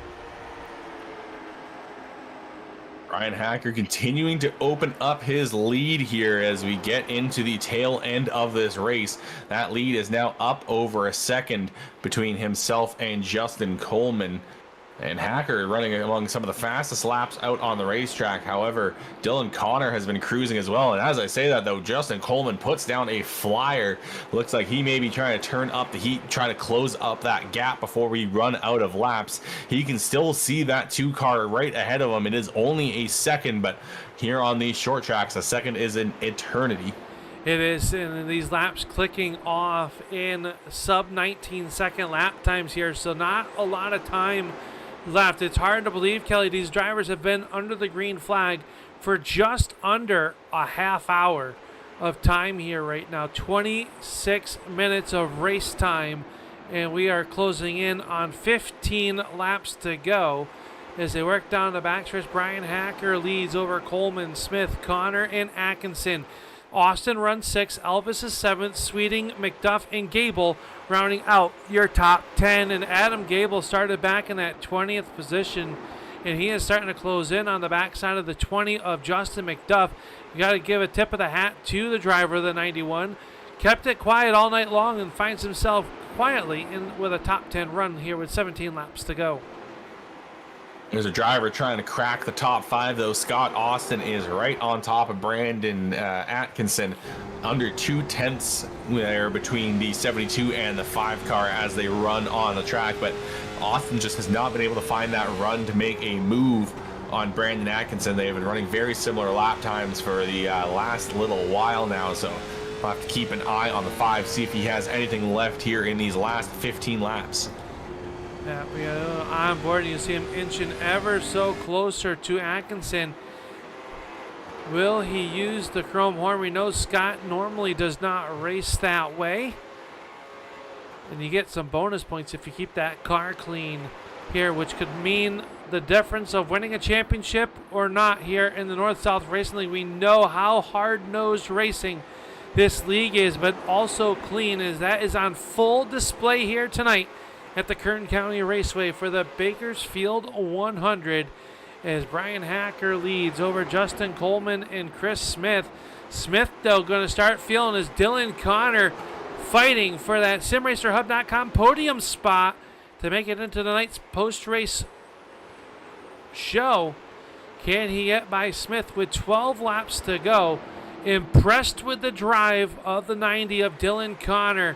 S3: Bryan Hacker continuing to open up his lead here as we get into the tail end of this race. That lead is now up over a second between himself and Justin Coleman. And Hacker running among some of the fastest laps out on the racetrack. However, Dylan Connor has been cruising as well. And as I say that, though, Justin Coleman puts down a flyer. Looks like he may be trying to turn up the heat, trying to close up that gap before we run out of laps. He can still see that 2 car right ahead of him. It is only a second, but here on these short tracks, a second is an eternity.
S2: It is, and these laps clicking off in sub 19-second lap times here, so not a lot of time left. It's hard to believe, Kelly, these drivers have been under the green flag for just under a half hour of time here right now. 26 minutes of race time, and we are closing in on 15 laps to go as they work down the backstretch. Bryan Hacker leads over Coleman, Smith, Connor, and Atkinson. Austin runs 6, Elvis is 7th, Sweeting, McDuff, and Gable rounding out your top 10. And Adam Gable started back in that 20th position, and he is starting to close in on the backside of the 20 of Justin McDuff. You got to give a tip of the hat to the driver of the 91. Kept it quiet all night long and finds himself quietly in with a top 10 run here with 17 laps to go.
S3: There's a driver trying to crack the top 5, though. Scott Austin is right on top of Brandon Atkinson, under 2/10 there between the 72 and the 5 car as they run on the track. But Austin just has not been able to find that run to make a move on Brandon Atkinson. They have been running very similar lap times for the last little while now, so we'll have to keep an eye on the 5, see if he has anything left here in these last 15 laps.
S2: Yeah, we are on board. You see him inching ever so closer to Atkinson. Will he use the chrome horn? We know Scott normally does not race that way. And you get some bonus points if you keep that car clean here, which could mean the difference of winning a championship or not here in the North-South Racing League. We know how hard-nosed racing this league is, but also clean, as that is on full display here tonight at the Kern County Raceway for the Bakersfield 100, as Bryan Hacker leads over Justin Coleman and Chris Smith. Smith, though, going to start feeling as Dylan Connor fighting for that SimRacerHub.com podium spot to make it into tonight's post-race show. Can he get by Smith with 12 laps to go? Impressed with the drive of the 90 of Dylan Connor,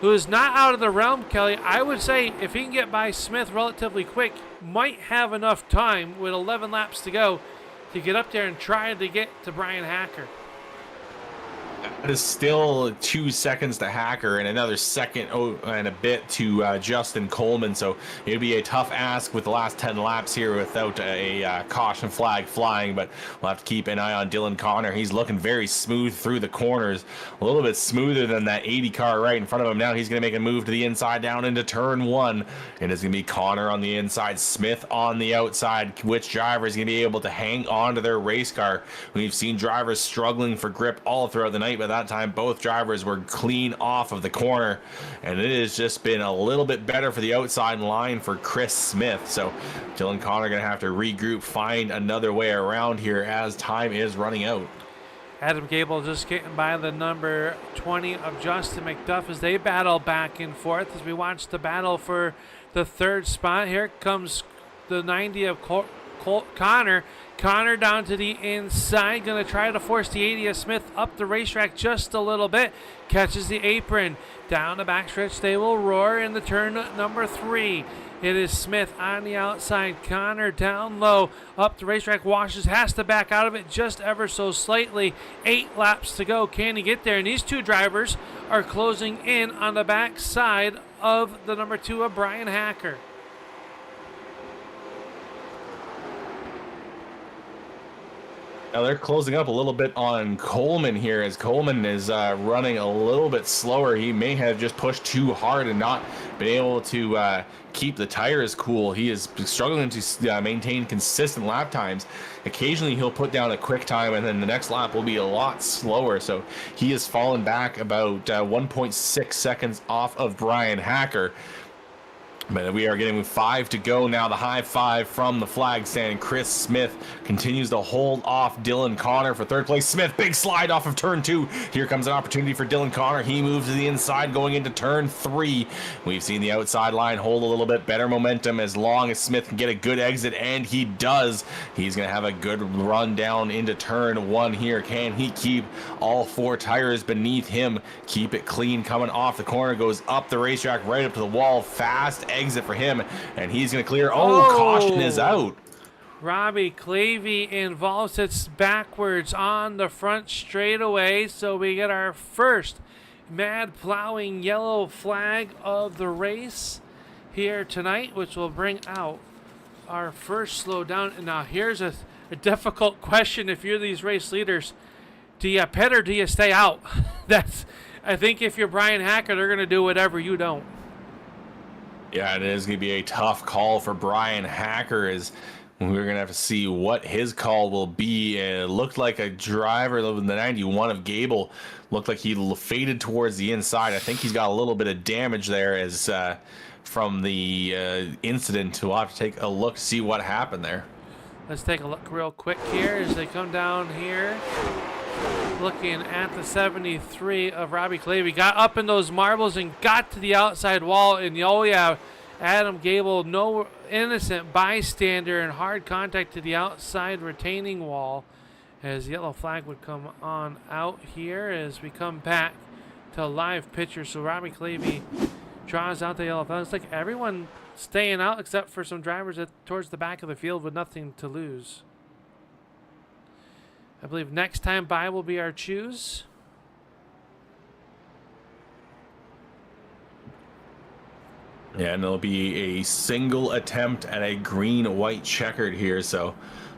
S2: who is not out of the realm, Kelly. I would say if he can get by Smith relatively quick, might have enough time with 11 laps to go to get up there and try to get to Bryan Hacker.
S3: It is still 2 seconds to Hacker and another second and a bit to Justin Coleman. So it'd be a tough ask with the last 10 laps here without a caution flag flying. But we'll have to keep an eye on Dylan Connor. He's looking very smooth through the corners, a little bit smoother than that 80 car right in front of him. Now he's going to make a move to the inside down into turn 1. And it's going to be Connor on the inside, Smith on the outside. Which driver is going to be able to hang on to their race car? We've seen drivers struggling for grip all throughout the night, but that time both drivers were clean off of the corner, and it has just been a little bit better for the outside line for Chris Smith. So Dylan Connor gonna have to regroup, find another way around here as time is running out.
S2: Adam Gable just getting by the number 20 of Justin McDuff as they battle back and forth as we watch the battle for the 3rd spot. Here comes the 90 of Connor. Connor down to the inside, going to try to force the 80 of Smith up the racetrack just a little bit. Catches the apron. Down the backstretch, they will roar in the turn number 3. It is Smith on the outside. Connor down low. Up the racetrack, washes, has to back out of it just ever so slightly. 8 laps to go. Can he get there? And these 2 drivers are closing in on the backside of the number 2 of Bryan Hacker.
S3: Now they're closing up a little bit on Coleman here, as Coleman is running a little bit slower. He may have just pushed too hard and not been able to keep the tires cool. He is struggling to maintain consistent lap times. Occasionally he'll put down a quick time, and then the next lap will be a lot slower. So he has fallen back about 1.6 seconds off of Bryan Hacker. But we are getting 5 to go now. The high five from the flag stand. Chris Smith continues to hold off Dylan Connor for third place. Smith, big slide off of turn 2. Here comes an opportunity for Dylan Connor. He moves to the inside going into turn 3. We've seen the outside line hold a little bit better momentum as long as Smith can get a good exit, and he does. He's going to have a good run down into turn 1 here. Can he keep all 4 tires beneath him? Keep it clean coming off the corner. Goes up the racetrack right up to the wall. Fast exit for him, and he's going to clear. Caution is out.
S2: Robbie Clavey involves it backwards on the front straightaway, so we get our first mad plowing yellow flag of the race here tonight, which will bring out our first slowdown. And now here's a difficult question if you're these race leaders. Do you pit or do you stay out? I think if you're Bryan Hacker, they're going to do whatever you don't.
S3: Yeah, it is going to be a tough call for Bryan Hacker, as we're going to have to see what his call will be. It looked like a driver in the 91 of Gable looked like he faded towards the inside. I think he's got a little bit of damage there as from the incident. We'll have to take a look, see what happened there.
S2: Let's take a look real quick here as they come down here. Looking at the 73 of Robbie Clavey. Got up in those marbles and got to the outside wall. And Adam Gable, no innocent bystander, and hard contact to the outside retaining wall as the yellow flag would come on out here as we come back to live picture. So Robbie Clavey draws out the yellow flag. Looks like everyone staying out except for some drivers towards the back of the field with nothing to lose. I believe next time by will be our choose.
S3: Yeah, and there'll be a single attempt at a green-white checkered here, so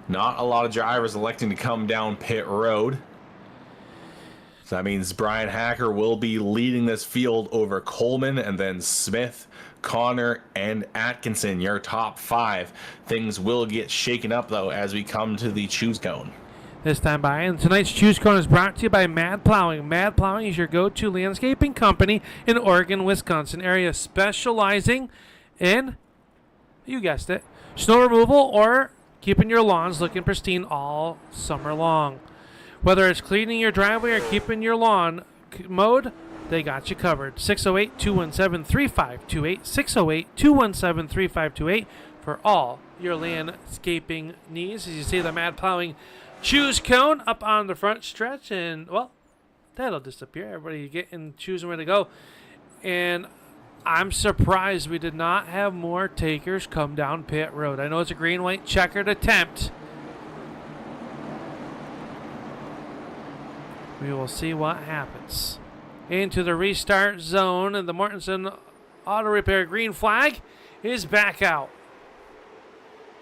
S3: not a lot of drivers electing to come down pit road. So that means Bryan Hacker will be leading this field over Coleman, and then Smith, Connor, and Atkinson, your top 5. Things will get shaken up, though, as we come to the choose cone.
S2: This time by. And tonight's Choose Cone is brought to you by Mad Plowing. Mad Plowing is your go-to landscaping company in Oregon, Wisconsin area, specializing in, you guessed it, snow removal or keeping your lawns looking pristine all summer long. Whether it's cleaning your driveway or keeping your lawn mowed, they got you covered. 608-217-3528, 608-217-3528 for all your landscaping needs. As you see the Mad Plowing choose cone up on the front stretch, and well, that'll disappear. Everybody getting choosing where to go. And I'm surprised we did not have more takers come down pit road. I know it's a green-white checkered attempt. We will see what happens. Into the restart zone, and the Mortensen auto repair green flag is back out.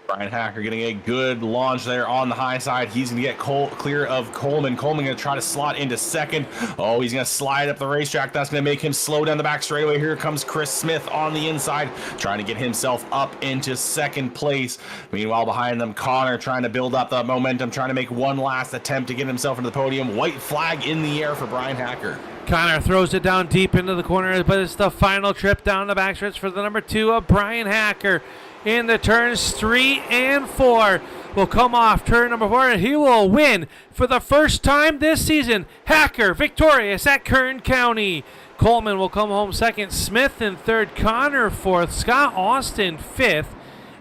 S3: Bryan Hacker getting a good launch there on the high side. He's going to get clear of Coleman. Coleman going to try to slot into second. Oh, he's going to slide up the racetrack. That's going to make him slow down the back straightaway. Here comes Chris Smith on the inside, trying to get himself up into second place. Meanwhile, behind them, Connor trying to build up the momentum, trying to make one last attempt to get himself into the podium. White flag in the air for Bryan Hacker.
S2: Connor throws it down deep into the corner, but it's the final trip down the backstretch for the number 2 of Bryan Hacker. In the turns 3 and 4 will come off turn number 4, and he will win for the first time this season. Hacker victorious at Kern County. Coleman will come home second. Smith in third. Connor fourth. Scott Austin fifth.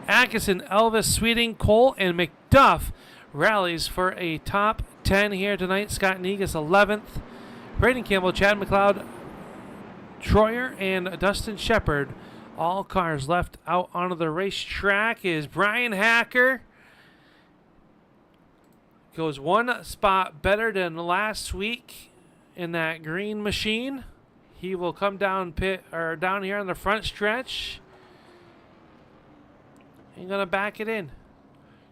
S2: Atkinson, Elvis, Sweeting, Cole, and McDuff rallies for a top 10 here tonight. Scott Negus 11th. Braden Campbell, Chad McLeod, Troyer, and Dustin Shepard. All cars left out onto the racetrack is Bryan Hacker. Goes one spot better than last week in that green machine. He will come down down here on the front stretch. He's gonna back it in.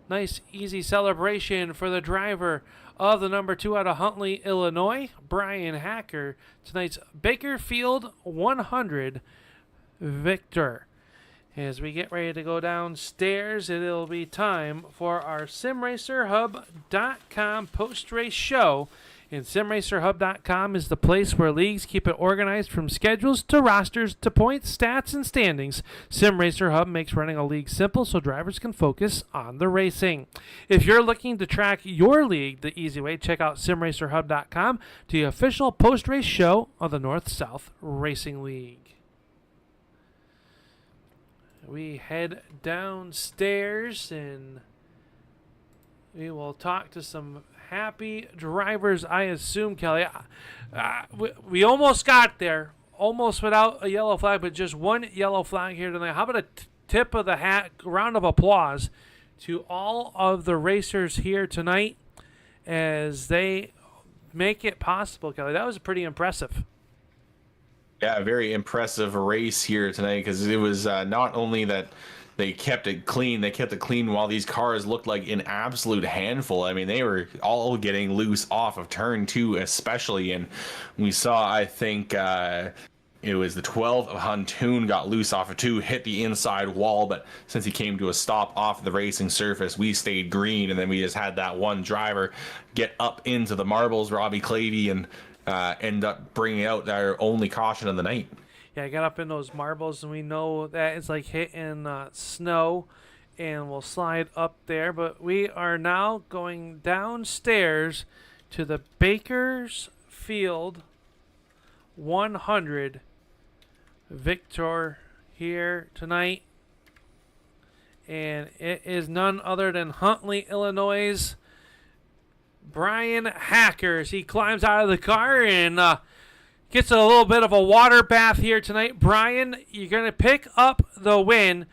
S2: Nice easy celebration for the driver of the number 2 out of Huntley, Illinois, Bryan Hacker. Tonight's Bakersfield 100 victor. As we get ready to go downstairs, it'll be time for our SimRacerHub.com post-race show And SimRacerHub.com is the place where leagues keep it organized from schedules to rosters to points, stats, and standings. SimRacer Hub makes running a league simple so drivers can focus on the racing. If you're looking to track your league the easy way, check out SimRacerHub.com, the official post-race show of the North-South Racing League. We head downstairs and we will talk to some happy drivers, I assume, Kelly. We almost got there, almost without a yellow flag, but just one yellow flag here tonight. How about a tip of the hat, round of applause to all of the racers here tonight as they make it possible, Kelly. That was pretty impressive.
S3: Yeah, very impressive race here tonight because it was not only that they kept it clean while these cars looked like an absolute handful. I mean, they were all getting loose off of turn 2 especially, and we saw, I think, it was the 12 of Huntoon got loose off of 2, hit the inside wall, but since he came to a stop off the racing surface, we stayed green, and then we just had that one driver get up into the marbles, Robbie Clavey, and end up bringing out their only caution of the night.
S2: Yeah, I got up in those marbles, and we know that it's like hitting snow, and we'll slide up there. But we are now going downstairs to the Bakersfield 100 victor here tonight. And it is none other than Huntley, Illinois' Bryan Hacker as he climbs out of the car and gets a little bit of a water bath here tonight. Bryan, you're going to pick up the win.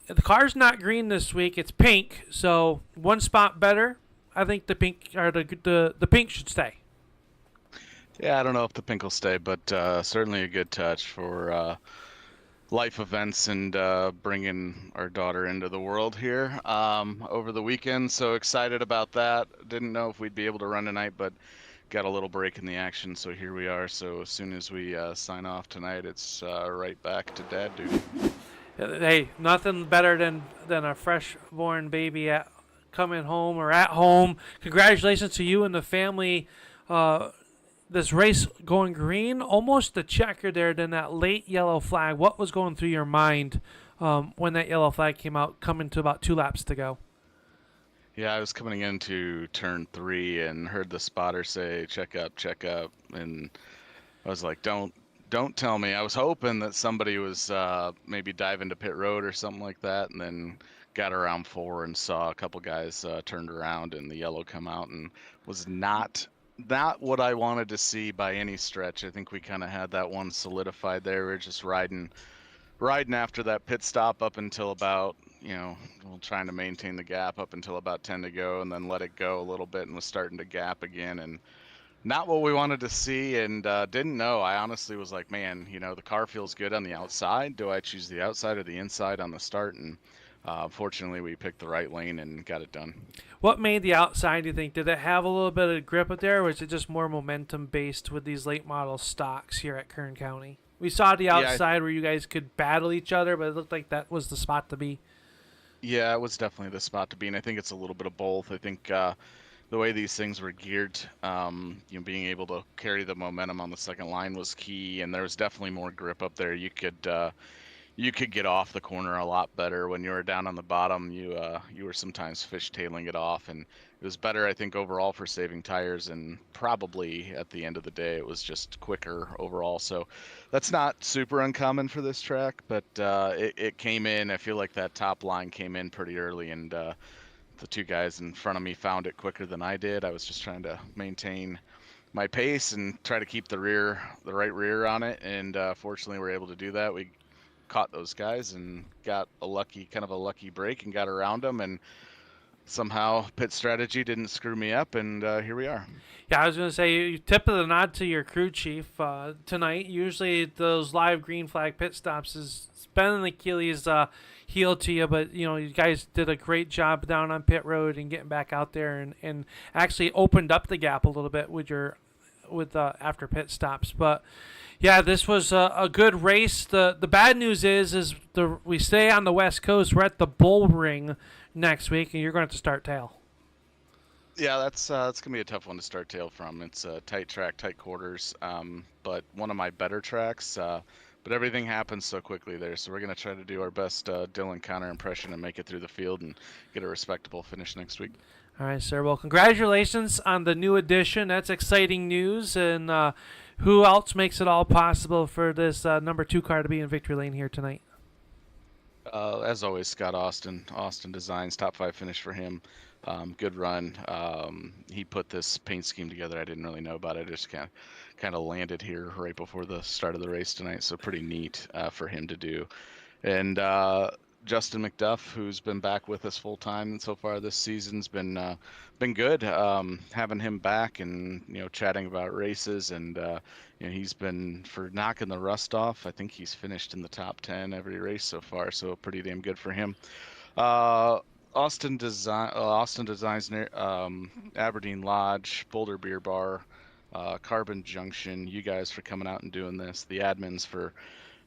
S2: The car's not green this week. It's pink, so one spot better. I think the pink or the pink should stay.
S4: Yeah, I don't know if the pink will stay, but certainly a good touch for life events and bringing our daughter into the world here over the weekend. So excited about that. Didn't know if we'd be able to run tonight, but got a little break in the action, so here we are. So as soon as we sign off tonight, it's right back to dad duty.
S2: Hey, nothing better than a fresh-born baby coming home or at home. Congratulations to you and the family. This race going green, almost the checker there, then that late yellow flag. What was going through your mind when that yellow flag came out, coming to about 2 laps to go?
S4: Yeah, I was coming into turn 3 and heard the spotter say, check up, and I was like, don't tell me. I was hoping that somebody was maybe diving to pit road or something like that, and then got around 4 and saw a couple guys turned around and the yellow come out, and was not what I wanted to see by any stretch. I think we kind of had that one solidified there. We were just riding after that pit stop up until about, trying to maintain the gap up until about 10 to go, and then let it go a little bit and was starting to gap again, and not what we wanted to see, and didn't know. I honestly was like, man, the car feels good on the outside. Do I choose the outside or the inside on the start? And fortunately, we picked the right lane and got it done.
S2: What made the outside, do you think? Did it have a little bit of grip up there, or was it just more momentum-based with these late model stocks here at Kern County? We saw the outside where you guys could battle each other, but it looked like that was the spot to be.
S4: Yeah, it was definitely the spot to be, and I think it's a little bit of both. I think the way these things were geared, being able to carry the momentum on the second line was key, and there was definitely more grip up there. You could get off the corner a lot better. When you were down on the bottom, you were sometimes fishtailing it off, and it was better, I think, overall for saving tires, and probably at the end of the day it was just quicker overall. So that's not super uncommon for this track, but it came in. I feel like that top line came in pretty early, and the 2 guys in front of me found it quicker than I did. I was just trying to maintain my pace and try to keep the right rear on it, and fortunately we're able to do that. We caught those guys and got a lucky break and got around them, and somehow pit strategy didn't screw me up, and here we are.
S2: Yeah, I was going to say, you tip of the nod to your crew chief tonight. Usually those live green flag pit stops is bending the Achilles heel to you, but you guys did a great job down on pit road and getting back out there and actually opened up the gap a little bit with after pit stops. But yeah, this was a good race. The bad news is we stay on the West Coast. We're at the Bull Ring next week, and you're going to have to start tail.
S4: Yeah, that's gonna be a tough one to start tail from. It's a tight track, tight quarters, but one of my better tracks. But everything happens so quickly there, so we're gonna try to do our best Dylan Connor impression and make it through the field and get a respectable finish next week.
S2: All right, sir. Well, congratulations on the new addition. That's exciting news. And who else makes it all possible for this number 2 car to be in victory lane here tonight?
S4: As always, Scott Austin. Austin Designs, top 5 finish for him. Good run. He put this paint scheme together. I didn't really know about it. It just kind of landed here right before the start of the race tonight. So pretty neat for him to do. And Justin McDuff, who's been back with us full time so far this season's been good. Having him back and chatting about races, and he's been, for knocking the rust off, I think he's finished in the top 10 every race so far. So pretty damn good for him. Austin Designs, Aberdeen Lodge, Boulder Beer Bar, Carbon Junction. You guys for coming out and doing this. The admins for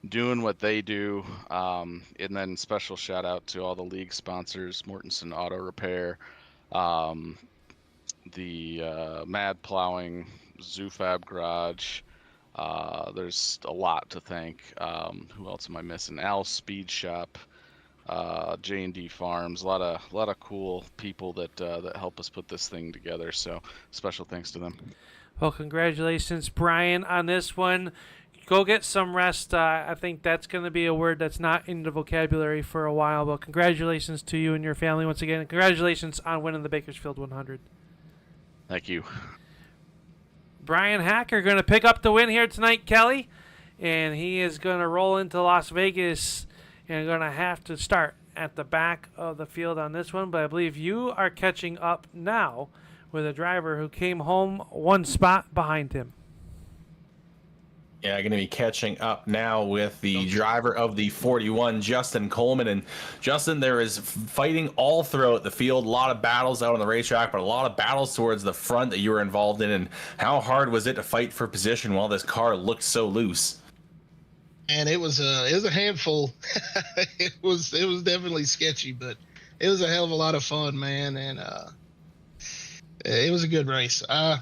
S4: doing what they do, and then special shout out to all the league sponsors: Mortensen Auto Repair, the Mad Plowing, Zoofab Garage. There's a lot to thank. Who else am I missing? Al's Speed Shop, J&D Farms. A lot of cool people that help us put this thing together. So special thanks to them.
S2: Well, congratulations, Brian, on this one. Go get some rest. I think that's going to be a word that's not in the vocabulary for a while, but congratulations to you and your family once again. And congratulations on winning the Bakersfield 100.
S4: Thank you.
S2: Bryan Hacker going to pick up the win here tonight, Kelly, and he is going to roll into Las Vegas and going to have to start at the back of the field on this one, but I believe you are catching up now with a driver who came home one spot behind him.
S3: Yeah, going to be catching up now with the driver of the 41, Justin Coleman. And Justin, there is fighting all throughout the field. A lot of battles out on the racetrack, but a lot of battles towards the front that you were involved in. And how hard was it to fight for position while this car looked so loose?
S6: And it was a handful. it was definitely sketchy, but it was a hell of a lot of fun, man. And it was a good race. I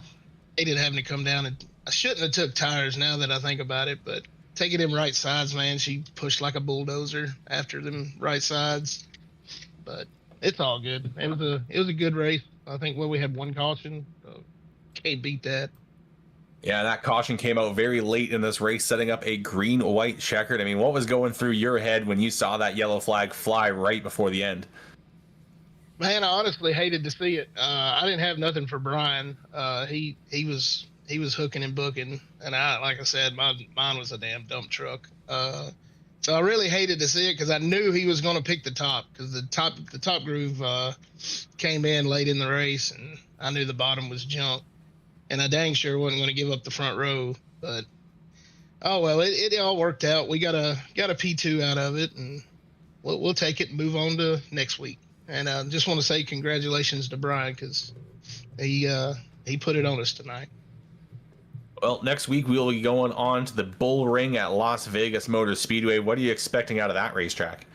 S6: hated having to come down, and I shouldn't have took tires now that I think about it, but taking them right sides, man, she pushed like a bulldozer after them right sides. But it's all good. It was a good race. I think we had one caution. So can't beat that.
S3: Yeah, that caution came out very late in this race, setting up a green-white checkered. I mean, what was going through your head when you saw that yellow flag fly right before the end?
S6: Man, I honestly hated to see it. I didn't have nothing for Brian. He was hooking and booking, and like I said, mine was a damn dump truck. So I really hated to see it because I knew he was going to pick the top, because the top groove came in late in the race, and I knew the bottom was junk, and I dang sure wasn't going to give up the front row. But oh well, it all worked out. We got a P2 out of it, and we'll take it and move on to next week. And I just want to say congratulations to Brian, because he put it on us tonight.
S3: Well, next week we'll be going on to the Bull Ring at Las Vegas Motor Speedway. What are you expecting out of that racetrack?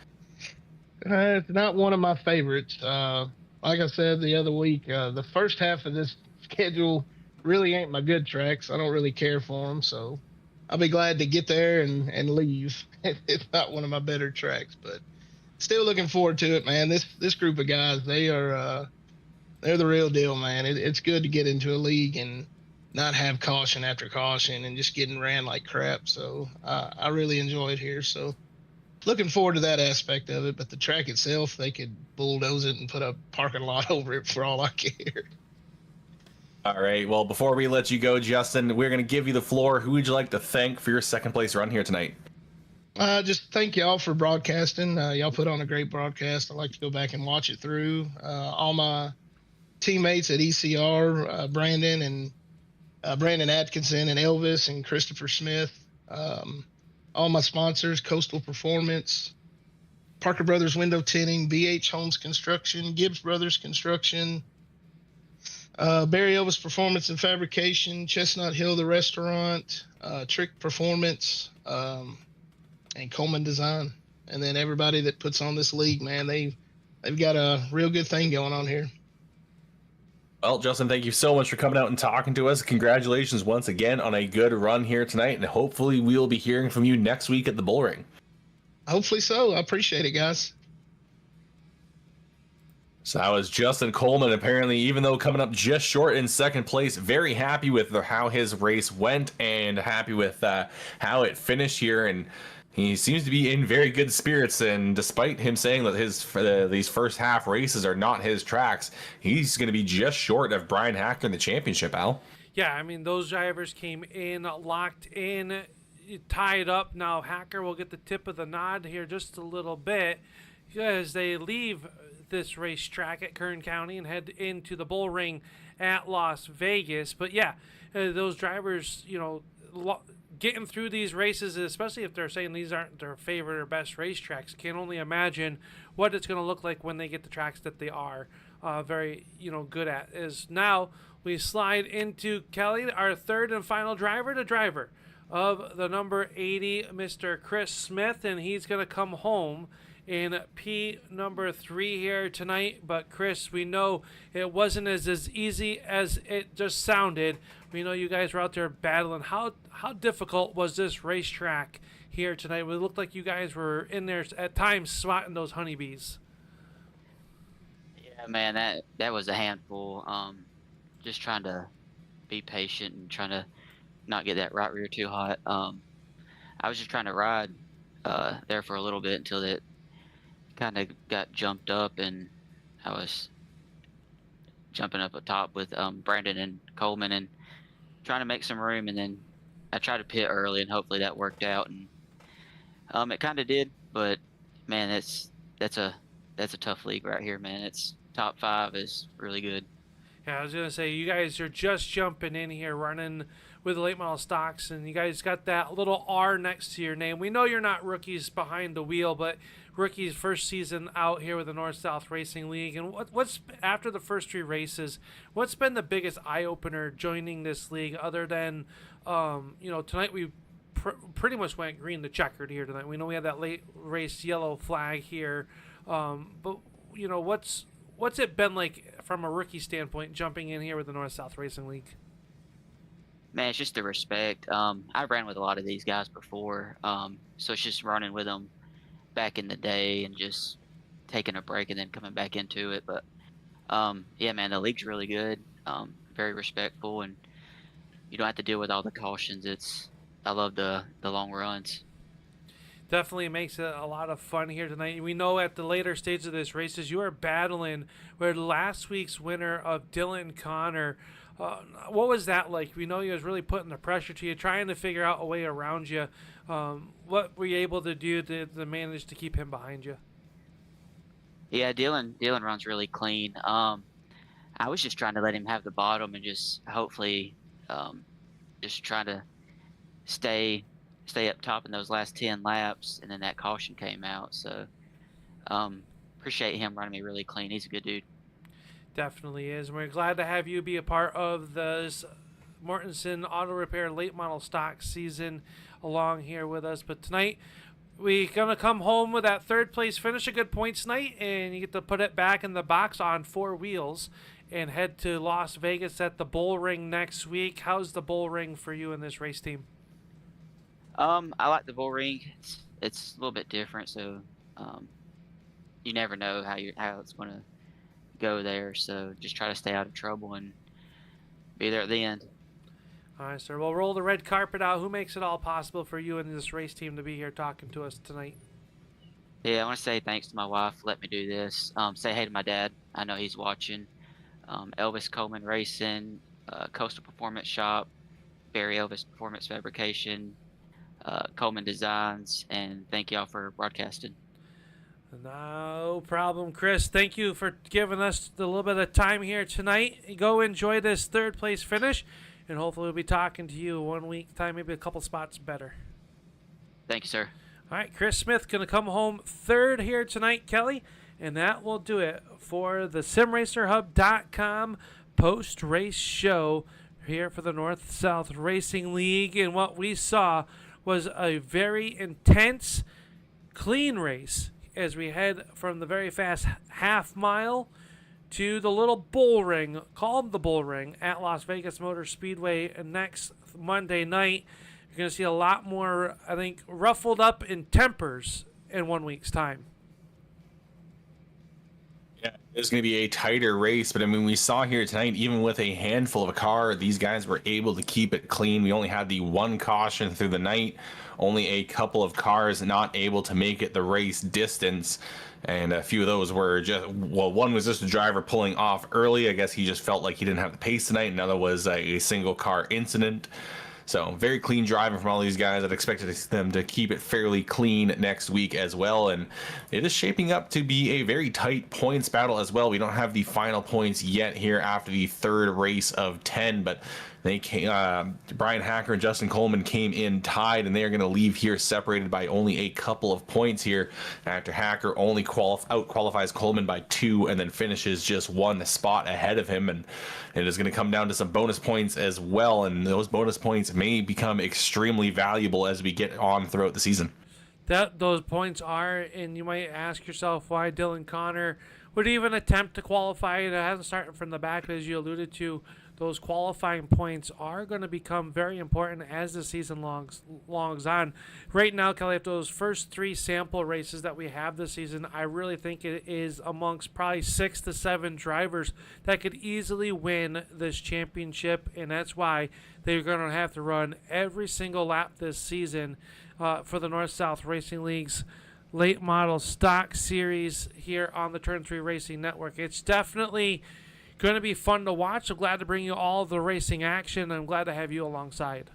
S6: It's not one of my favorites. Like I said the other week, the first half of this schedule really ain't my good tracks. I don't really care for them, so I'll be glad to get there and leave. It's not one of my better tracks, but still looking forward to it, man. This group of guys, they're the real deal, man. It's good to get into a league and not have caution after caution and just getting ran like crap. So I really enjoy it here. So looking forward to that aspect of it. But the track itself, they could bulldoze it and put a parking lot over it for all I care.
S3: All right. Well, before we let you go, Justin, we're going to give you the floor. Who would you like to thank for your second place run here tonight?
S6: Just thank y'all for broadcasting. Y'all put on a great broadcast. I like to go back and watch it through. All my teammates at ECR, Brandon Atkinson and Elvis and Christopher Smith. All my sponsors: Coastal Performance, Parker Brothers Window Tinting, BH Homes Construction, Gibbs Brothers Construction, Barry Elvis Performance and Fabrication, Chestnut Hill the Restaurant, Trick Performance, and Coleman Design. And then everybody that puts on this league, man, they've got a real good thing going on here.
S3: Well, Justin, thank you so much for coming out and talking to us. Congratulations once again on a good run here tonight, and hopefully we'll be hearing from you next week at the Bull Ring.
S6: Hopefully so. I appreciate it, guys.
S3: So that was Justin Coleman. Apparently, even though coming up just short in second place, very happy with how his race went and happy with how it finished here. And he seems to be in very good spirits. And despite him saying that these first half races are not his tracks, he's going to be just short of Bryan Hacker in the championship, Al.
S2: Yeah, I mean, those drivers came in, locked in, tied up. Now Hacker will get the tip of the nod here just a little bit as they leave this racetrack at Kern County and head into the Bull Ring at Las Vegas. But yeah, those drivers, getting through these races, especially if they're saying these aren't their favorite or best racetracks, can only imagine what it's going to look like when they get the tracks that they are very, good at. Is now we slide into Kelly, our third and final driver, the driver of the number 80, Mr. Chris Smith, and he's going to come home in P number 3 here tonight. But Chris, we know it wasn't as easy as it just sounded. We know you guys were out there battling. How difficult was this racetrack here tonight? It looked like you guys were in there at times swatting those honeybees.
S7: Yeah, man, that was a handful. Just trying to be patient and trying to not get that right rear too hot. I was just trying to ride there for a little bit until it kind of got jumped up, and I was jumping up atop with Brandon and Coleman and trying to make some room, and then I tried to pit early, and hopefully that worked out, and it kind of did. But man, that's a tough league right here, man. It's top 5 is really good.
S2: Yeah, I was gonna say you guys are just jumping in here, running with the late model stocks, and you guys got that little R next to your name. We know you're not rookies behind the wheel, but rookies first season out here with the North-South Racing League. And what's after the first 3 races, what's been the biggest eye-opener joining this league other than, tonight we pretty much went green to checkered here tonight. We know we had that late race yellow flag here, but, what's it been like from a rookie standpoint jumping in here with the North-South Racing League?
S7: Man, it's just the respect. I ran with a lot of these guys before, so it's just running with them back in the day and just taking a break and then coming back into it. But yeah, man, the league's really good, very respectful, and you don't have to deal with all the cautions. I love the long runs.
S2: Definitely makes it a lot of fun here tonight. We know at the later stage of this races, you are battling with last week's winner of Dylan Connor. What was that like? We know he was really putting the pressure to you, trying to figure out a way around you. What were you able to do to manage to keep him behind you?
S7: Yeah, Dylan runs really clean. I was just trying to let him have the bottom and just hopefully just trying to stay up top in those last 10 laps, and then that caution came out. So appreciate him running me really clean. He's a good dude.
S2: Definitely is. We're glad to have you be a part of this Mortensen Auto Repair late model stock season along here with us. But tonight, we're going to come home with that third place finish, a good points night, and you get to put it back in the box on 4 wheels and head to Las Vegas at the Bull Ring next week. How's the Bull Ring for you in this race team?
S7: I like the Bull Ring. It's a little bit different, so you never know how it's going to go there. So just try to stay out of trouble and be there at the end.
S2: All right, sir. We'll roll the red carpet out. Who makes it all possible for you and this race team to be here talking to us tonight?
S7: Yeah, I want to say thanks to my wife for letting me do this. Say hey to my dad. I know he's watching. Elvis Coleman Racing, Coastal Performance Shop, Barry Elvis Performance Fabrication, Coleman Designs, and thank y'all for broadcasting.
S2: No problem, Chris. Thank you for giving us a little bit of time here tonight. Go enjoy this third place finish, and hopefully we'll be talking to you 1 week time, maybe a couple spots better.
S7: Thank you, sir.
S2: All right, Chris Smith going to come home third here tonight, Kelly, and that will do it for the SimRacerHub.com post-race show here for the North-South Racing League. And what we saw was a very intense, clean race as we head from the very fast half mile to the little bull ring, called the Bull Ring, at Las Vegas Motor Speedway next Monday night. You're going to see a lot more, I think, ruffled up in tempers in 1 week's time.
S3: Yeah, it's going to be a tighter race, but I mean, we saw here tonight, even with a handful of a car, these guys were able to keep it clean. We only had the one caution through the night, only a couple of cars not able to make it the race distance. And a few of those were just, well, one was just a driver pulling off early. I guess he just felt like he didn't have the pace tonight. Another was a single car incident. So very clean driving from all these guys. I'd expected them to keep it fairly clean next week as well. And it is shaping up to be a very tight points battle as well. We don't have the final points yet here after the third race of 10, but they came, Bryan Hacker and Justin Coleman came in tied, and they are going to leave here separated by only a couple of points here after Hacker only out-qualifies Coleman by 2 and then finishes just 1 spot ahead of him. And it is going to come down to some bonus points as well, and those bonus points may become extremely valuable as we get on throughout the season.
S2: Those points are, and you might ask yourself why Dylan Connor would even attempt to qualify. It hasn't started from the back, but as you alluded to, those qualifying points are going to become very important as the season longs on. Right now, Kelly, after those first 3 sample races that we have this season, I really think it is amongst probably 6 to 7 drivers that could easily win this championship, and that's why they're going to have to run every single lap this season for the North-South Racing League's late model stock series here on the Turn 3 Racing Network. It's definitely going to be fun to watch. I'm glad to bring you all the racing action. I'm glad to have you alongside.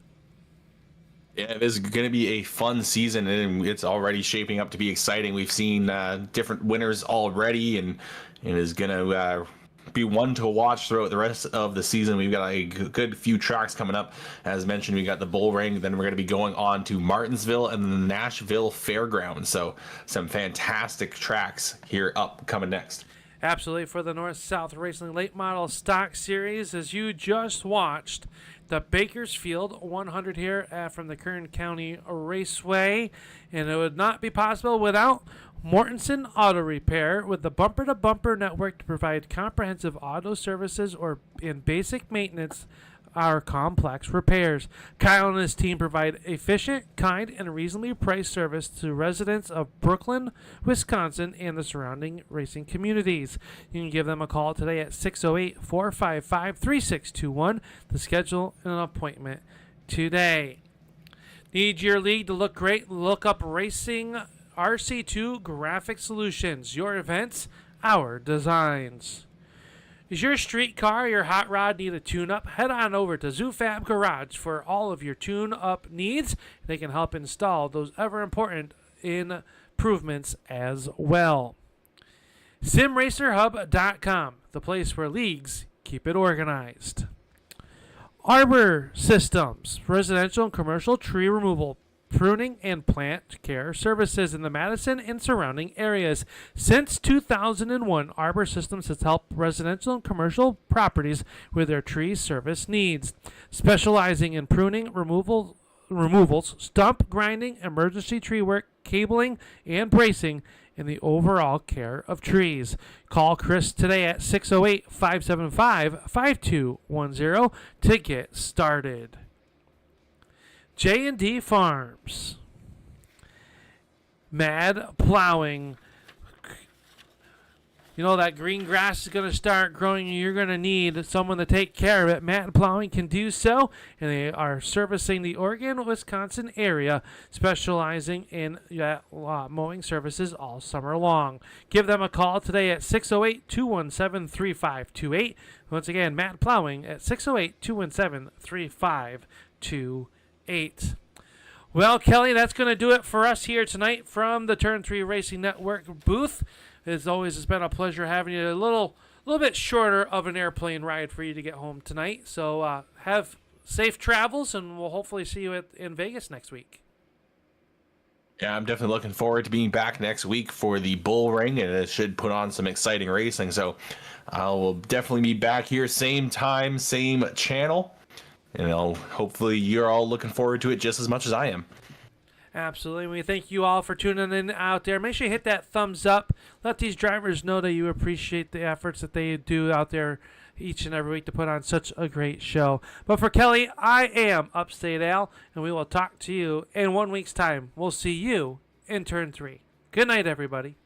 S3: Yeah, it is going to be a fun season, and it's already shaping up to be exciting. We've seen different winners already, and it is going to be one to watch throughout the rest of the season. We've got a good few tracks coming up. As mentioned, we got the Bull Ring, then we're going to be going on to Martinsville and the Nashville Fairgrounds. So some fantastic tracks here up coming next.
S2: Absolutely. For the North-South Racing Late Model Stock Series, as you just watched the Bakersfield 100 here from the Kern County Raceway, and it would not be possible without Mortensen Auto Repair, with the bumper-to-bumper network to provide comprehensive auto services or in basic maintenance or complex repairs. Kyle and his team provide efficient, kind, and reasonably priced service to residents of Brooklyn, Wisconsin, and the surrounding racing communities. You can give them a call today at 608-455-3621 to schedule an appointment today. Need your league to look great? Look up Racing RC2 Graphic Solutions. Your events, our designs. Is your street car or your hot rod need a tune-up? Head on over to ZooFab Garage for all of your tune-up needs. They can help install those ever-important improvements as well. SimRacerHub.com, the place where leagues keep it organized. Arbor Systems, residential and commercial tree removal, pruning, and plant care services in the Madison and surrounding areas. Since 2001, Arbor Systems has helped residential and commercial properties with their tree service needs, specializing in pruning, removals, stump grinding, emergency tree work, cabling, and bracing in the overall care of trees. Call Chris today at 608-575-5210 to get started. J&D Farms. Mad plowing. You know that green grass is going to start growing and you're going to need someone to take care of it. Mad Plowing can do so, and they are servicing the Oregon, Wisconsin area, specializing in mowing services all summer long. Give them a call today at 608-217-3528. Once again, Mad Plowing at 608-217-3528. Well, Kelly, that's going to do it for us here tonight from the Turn 3 Racing Network booth. As always, it's been a pleasure having you. A little bit shorter of an airplane ride for you to get home tonight. So have safe travels, and we'll hopefully see you in Vegas next week.
S3: Yeah, I'm definitely looking forward to being back next week for the Bull Ring, and it should put on some exciting racing. So I will definitely be back here, same time, same channel. And hopefully you're all looking forward to it just as much as I am.
S2: Absolutely. We thank you all for tuning in out there. Make sure you hit that thumbs up. Let these drivers know that you appreciate the efforts that they do out there each and every week to put on such a great show. But for Kelly, I am Upstate Al, and we will talk to you in 1 week's time. We'll see you in turn 3. Good night, everybody.